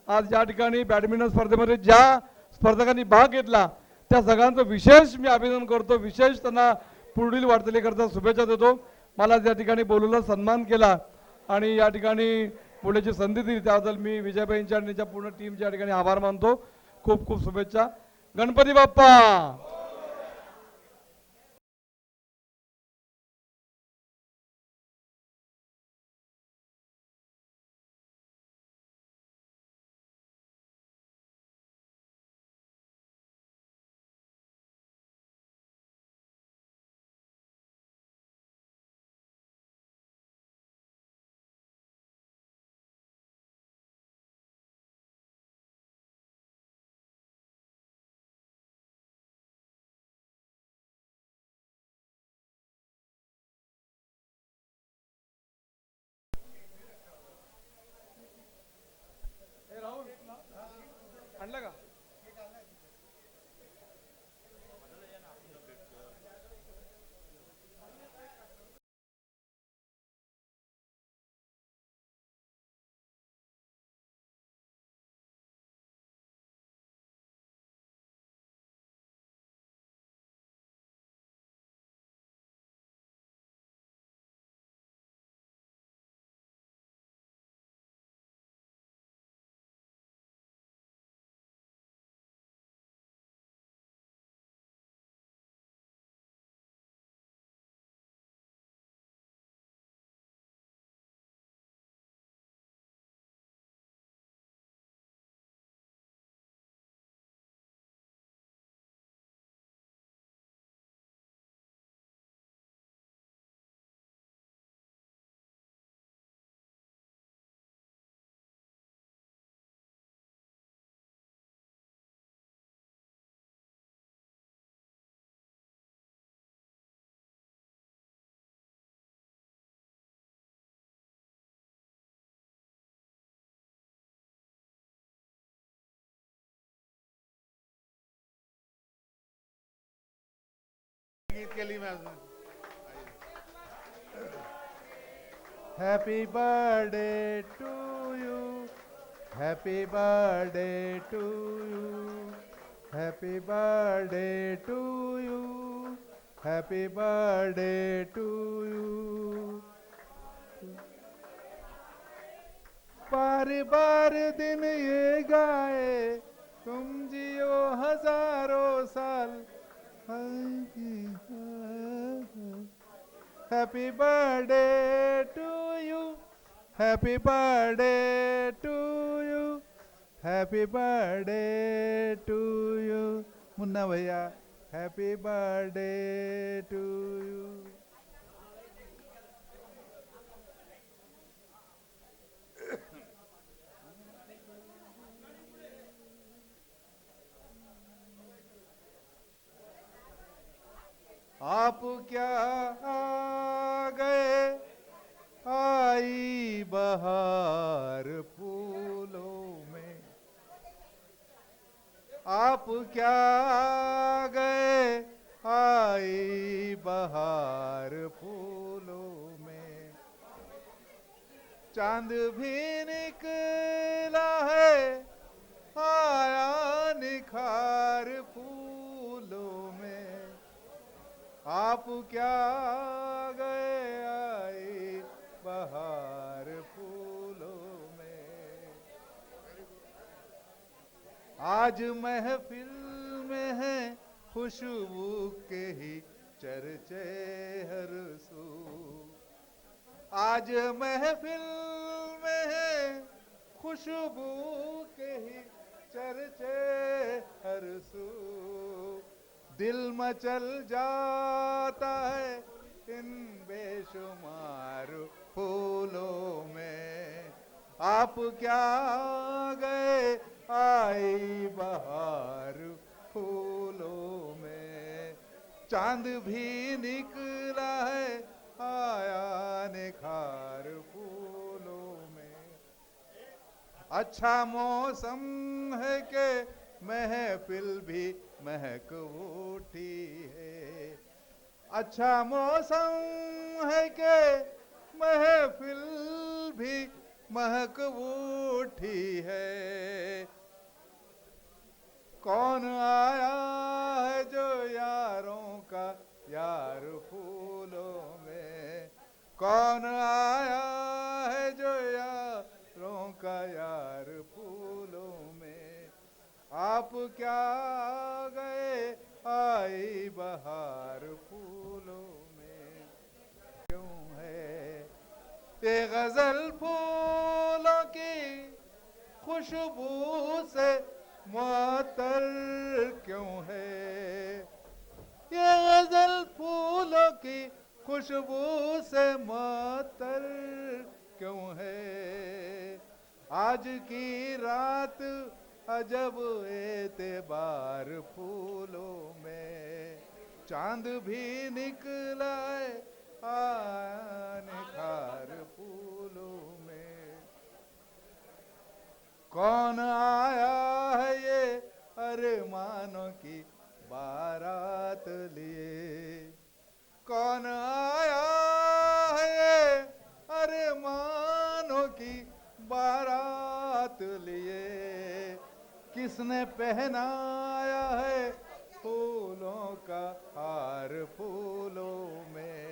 आज या ठिकाणी बॅडमिंटन स्पर्धेमध्ये ज्या स्पर्धकांनी भाग घेतला त्या सगळ्यांचं विशेष मी अभिनंदन करतो, विशेष त्यांना पुढील वाटचालीकरता शुभेच्छा देतो. मला या ठिकाणी बोलवलं, सन्मान केला आणि या ठिकाणी बोलण्याची संधी दिली त्याबद्दल मी विजयबाईंच्या आणि त्यांच्या पूर्ण टीमच्या ठिकाणी आभार मानतो. खूप खूप शुभेच्छा. गणपती बाप्पा. आणलं का? गीत के लिए मैं happy birthday to you, happy birthday to you, happy birthday to you, happy birthday to you. बार बार दिन ये गाए तुम जियो हजारों साल. Happy birthday to you, happy birthday to you, happy birthday to you. Munna भैया, happy birthday to you. आप क्या आ गए, आई बहार फूलों में. आप क्या आ गए, आई बहार फूलों में. चांद भी निकला है, आया निखार फूलों में. आप क्या आ गए, आई बहार फूलों में. आज महफिल में है खुशबू के ही चर्चे हर सू. आज महफिल में है खुशबू के ही चर्चे हर सू. दिल मचल जाता है इन बेशुमार फूलों में। आप क्या गए आई बहार फूलों में। चांद भी निकला है आया निखार फूलों में। अच्छा मौसम है के महफिल भी महक उठी है। अच्छा मौसम है के महफिल भी महक उठी है। कौन आया है जो यारों का यार फूलों में। कौन आया है जो यारों का यार फूलों में। आप क्या गए आई बहार फूलों में। क्यों है ये गजल फूलों की खुशबू से मुअत्तर क्यों है। ये गजल फूलों की खुशबू से मुअत्तर क्यों है। आज की रात अजब एतबार फूलों में। चांद भी निकला है आया निखार फूलों में। कौन आया है ये अरमानों की बारात लिए। कौन आया है ये अरमानों की बारात लिए। किसने पहनाया है फूलों का हार फूलों में।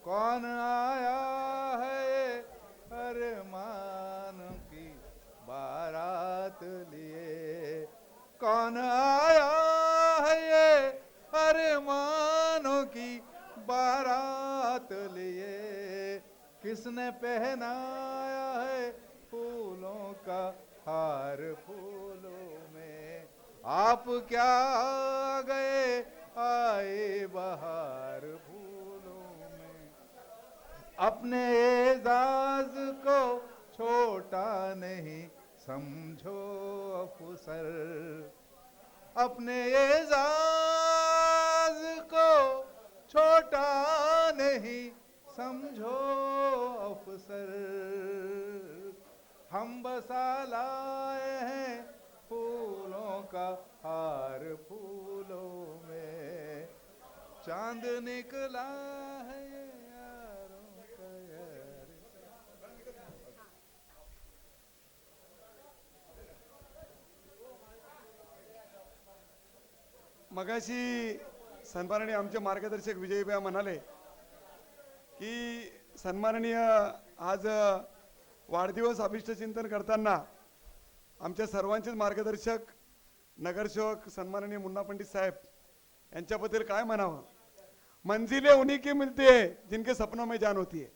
कौन आया है अरमानों की बारात लिए। कौन आया है ये अरमानों की बारात लिए। किसने पहनाया है फूलों का हार फूलों में। आप क्या गए आए बहार फूलों में। अपने एजाज को छोटा नहीं समझो अफसर। अपने एजाज को छोटा नहीं समझो अफसर। हम बसा लाए हैं फूलों का हार फूलों में। चांद निकला है यारों का यार। मगाशी सन्माननीय आमचे मार्गदर्शक विजयभाई म्हणाले की सन्माननीय आज वाढदिवस अभिष्ट चिंतन करताना आमच्या सर्वांचेच मार्गदर्शक नगरसेवक सन्माननीय मुन्ना पंडित साहेब यांच्याबद्दल काय म्हणावं। मंजिलें उन्हीं की मिलती है जिनके सपनों में जान होती है।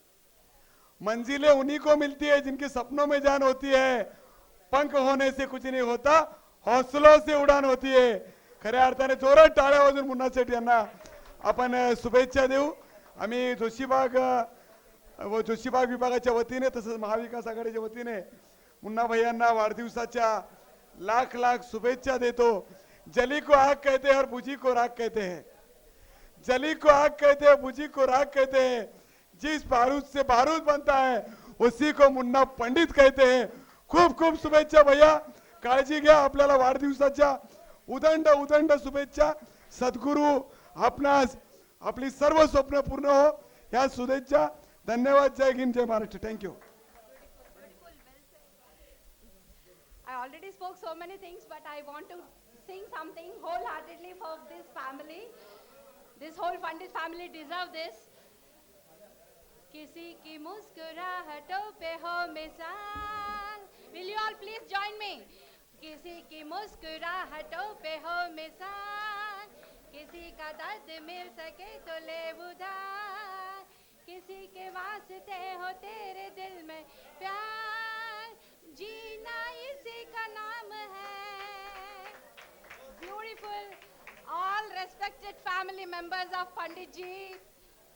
मंजिलें उन्हीं को मिलती है जिनके सपनों में जान होती है। पंख होने से कुछ नहीं होता हौसलों से उड़ान होती है। खऱ्या अर्थाने जोरात टाळ्या वाजून मुन्ना शेठ यांना आपण शुभेच्छा देऊ। आम्ही जोशीबाग विभागाच्या वतीने तसंच महाविकास आघाडीच्या वतीने मुन्ना भैयांना वाढदिवसाच्या लाख लाख शुभेच्छा देतो। जली को आग कहते हैं और बुझी को राख कहते हैं। जली को आग कहते हैं बुझी को राख कहते हैं। जिस बारूद से बारूद बनता है उसी को मुन्ना पंडित कहते हैं। खूप खूप शुभेच्छा भैया। काळजी घ्या। आपल्याला वाढदिवसाच्या उदंड उदंड शुभेच्छा। सद्गुरू आपणास आपली सर्व स्वप्न पूर्ण हो या शुभेच्छा। धन्यवाद। जय हिंद जय Maharashtra. Thank you. I already spoke so many things, but I want to sing something wholeheartedly for this family. This whole Pandit family deserve this. किसी की मुस्कुराहटों पे हो मिसाल. Will you all please join me? किसी की मुस्कुराहटों पे हो मिसाल. किसी का दर्द मिल सके तो ले उधार. किसी के वास्ते हो तेरे दिल में प्यार. जीना इसी का नाम है. Beautiful, all respected family members of Pandit ji,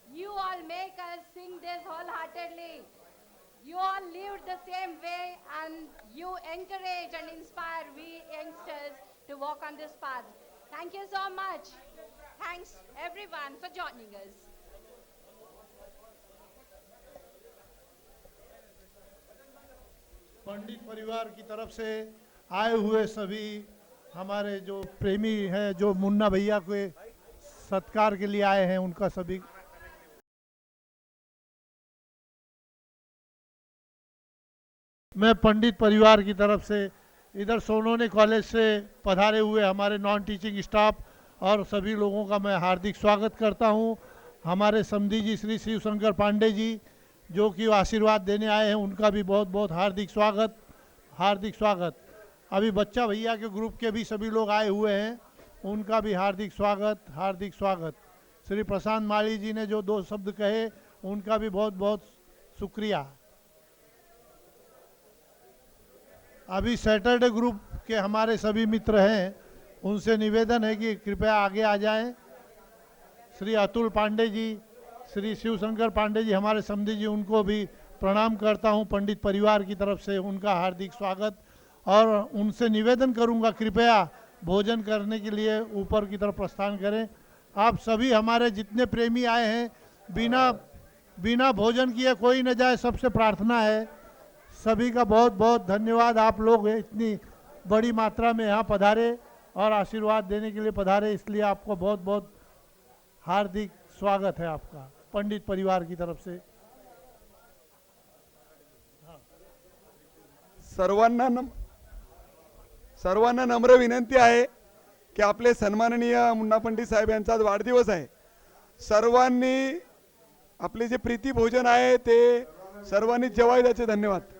You all make us sing this wholeheartedly. You all lived the same way and you encourage and inspire we youngsters to walk on this path. Thank you so much. Thanks everyone for joining us. पंडित परिवार की तरफ से आए हुए सभी हमारे जो प्रेमी हैं, जो मुन्ना भैया के सत्कार के लिए आए हैं, उनका सभी मैं पंडित परिवार की तरफ से इधर सोनोने कॉलेज से पधारे हुए हमारे नॉन टीचिंग स्टाफ और सभी लोगों का मैं हार्दिक स्वागत करता हूं। हमारे समधी जी श्री शिवशंकर पांडे जी जो कि आशीर्वाद देने आए हैं, उनका भी बहुत बहुत हार्दिक स्वागत, हार्दिक स्वागत। अभी बच्चा भैया के ग्रुप के भी सभी लोग आए हुए हैं, उनका भी हार्दिक स्वागत, हार्दिक स्वागत। श्री प्रशांत माली जी ने जो 2 शब्द कहे, उनका भी बहुत बहुत शुक्रिया। अभी सैटरडे ग्रुप के हमारे सभी मित्र हैं, उनसे निवेदन है कि कृपया आगे आ जाएं। श्री अतुल पांडे जी, श्री शिवशंकर पांडे जी हमारे समधी जी, उनको भी प्रणाम करता हूं पंडित परिवार की तरफ से, उनका हार्दिक स्वागत। और उनसे निवेदन करूंगा कृपया भोजन करने के लिए ऊपर की तरफ प्रस्थान करें। आप सभी हमारे जितने प्रेमी आए हैं, बिना भोजन किए कोई न जाए, सबसे प्रार्थना है। सभी का बहुत बहुत धन्यवाद। आप लोग इतनी बड़ी मात्रा में यहाँ पधारे और आशीर्वाद देने के लिए पधारे, इसलिए आपको बहुत बहुत हार्दिक स्वागत है आपका पंडित परिवार की तरफ से। सर्वांना नम्र विनंती आहे की आपले सन्माननीय मुन्ना पंडित साहेब यांचा आज वाढदिवस आहे। सर्वांनी आपले जे प्रीती भोजन आहे ते सर्वांनी जेवायचे। धन्यवाद।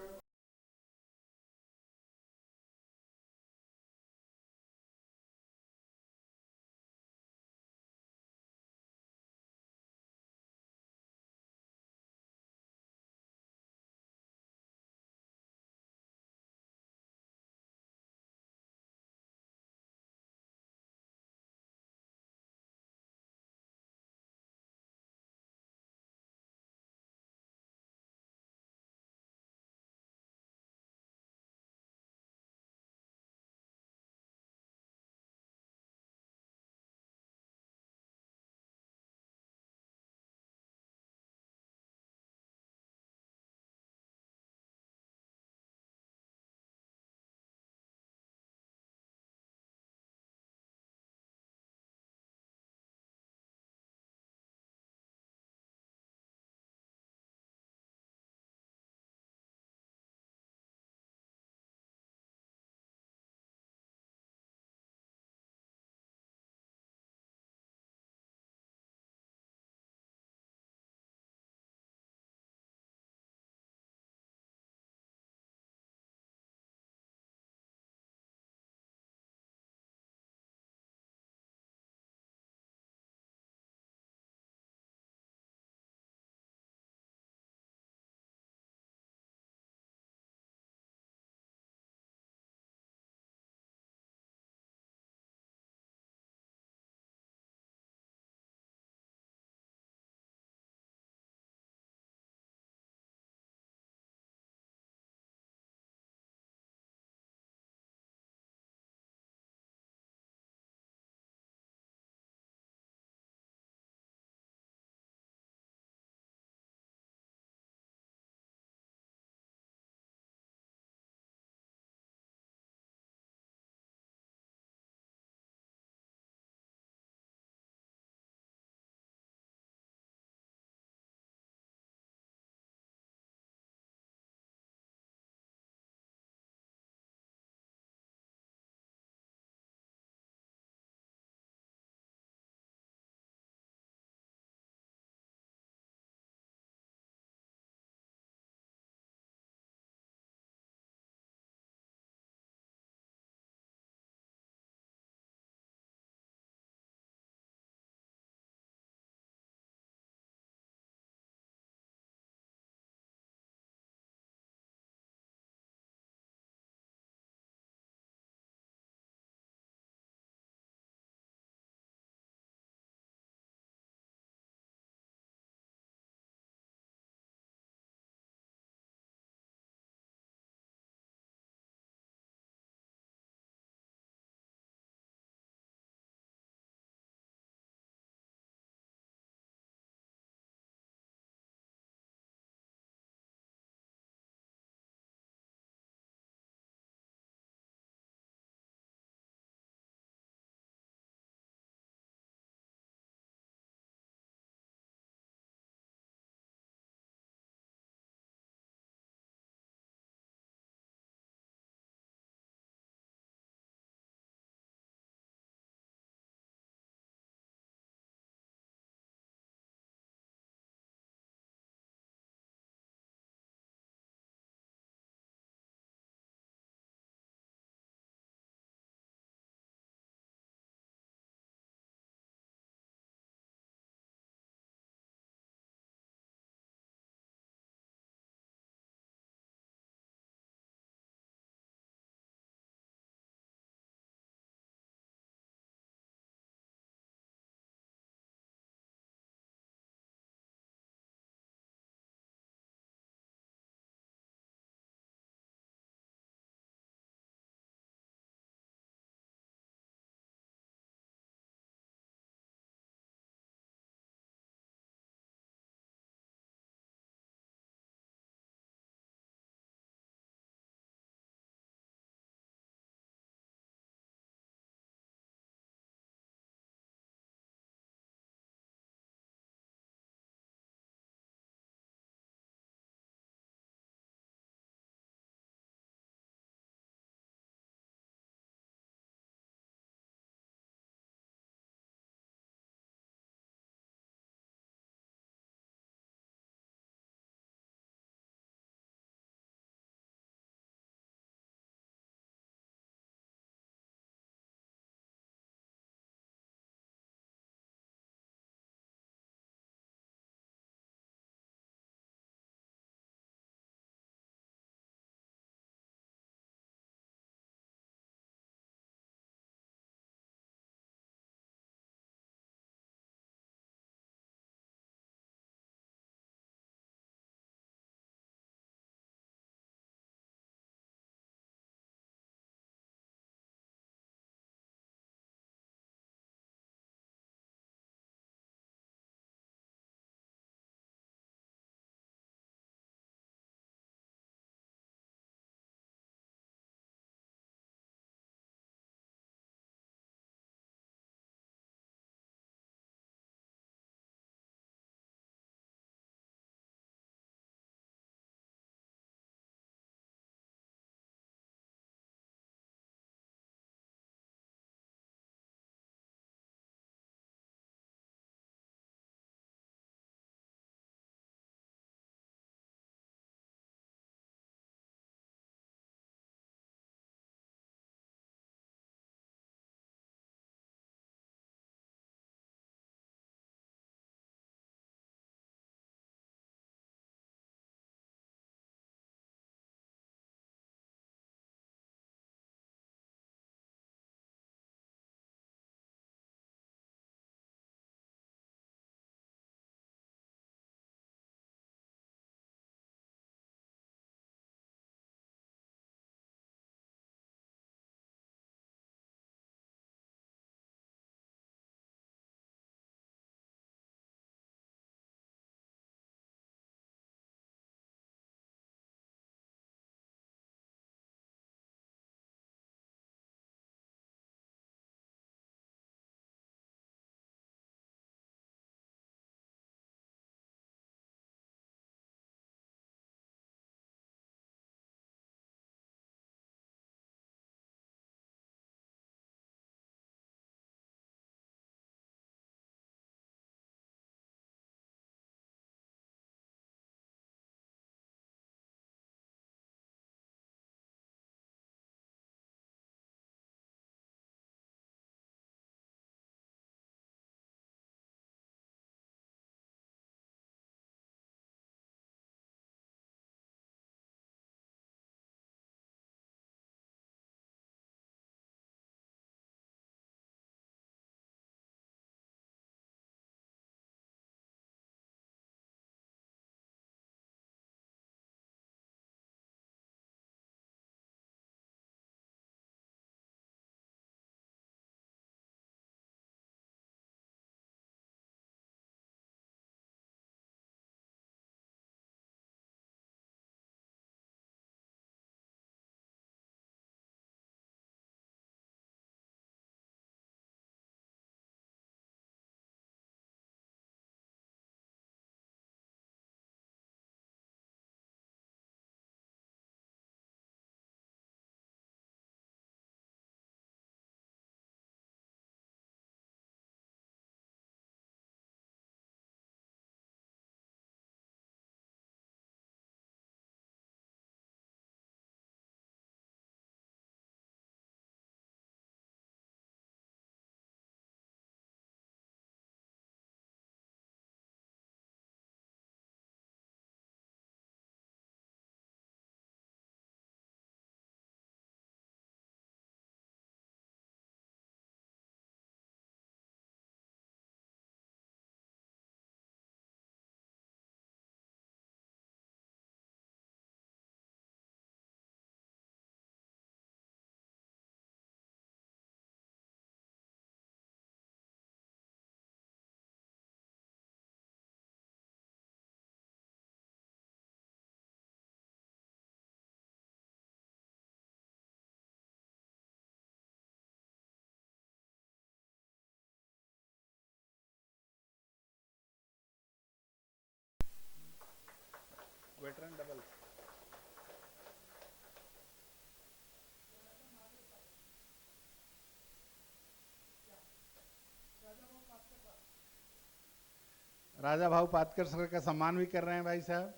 राजा भाऊ पातकर सर का सम्मान भी कर रहे हैं भाई साहब।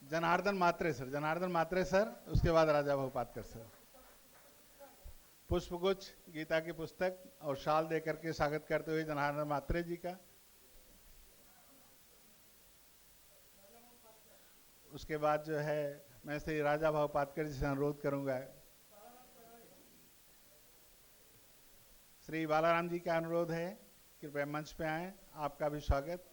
जनार्दन मात्रे सर, उसके बाद राजा भाऊ पातकर सर। पुष्पगुच्छ, गीता की पुस्तक और शाल देकर के स्वागत करते हुए जनार्दन मात्रे जी का। उसके बाद जो है मैं श्री राजा भाऊ पातकर जी से अनुरोध करूंगा, श्री बालाराम जी का अनुरोध है कृपया मंच पे आए, आपका भी स्वागत।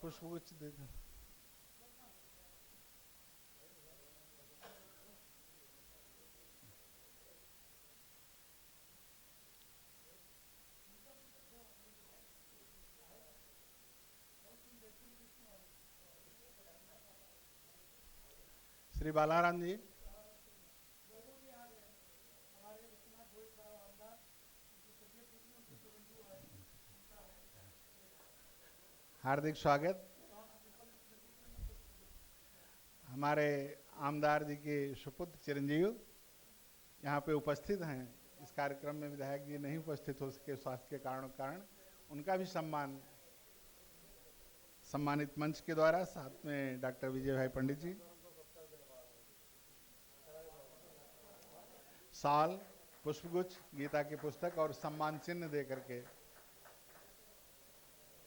पुष्पगुच्छ दे दो। श्री बालाराम जी, हार्दिक स्वागत। हमारे आमदार जी के सुपुत्र चिरंजीव यहाँ पे उपस्थित हैं। इस कार्यक्रम में विधायक जी नहीं उपस्थित हो सके स्वास्थ्य के कारण उनका भी सम्मानित मंच के द्वारा, साथ में डॉक्टर विजय भाई पंडित जी साल, पुष्पगुच्छ, गीता की पुस्तक और सम्मान चिन्ह दे करके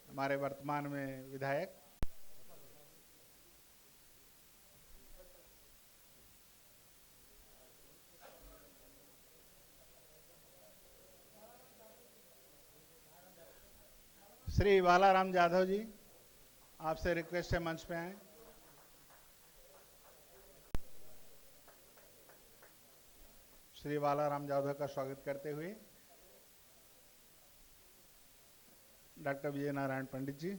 हमारे वर्तमान में विधायक श्री बालाराम जाधव जी, आपसे रिक्वेस्ट है मंच पे आए। श्री बालाराम जाधव का स्वागत करते हुए डॉक्टर विजय नारायण पंडित जी।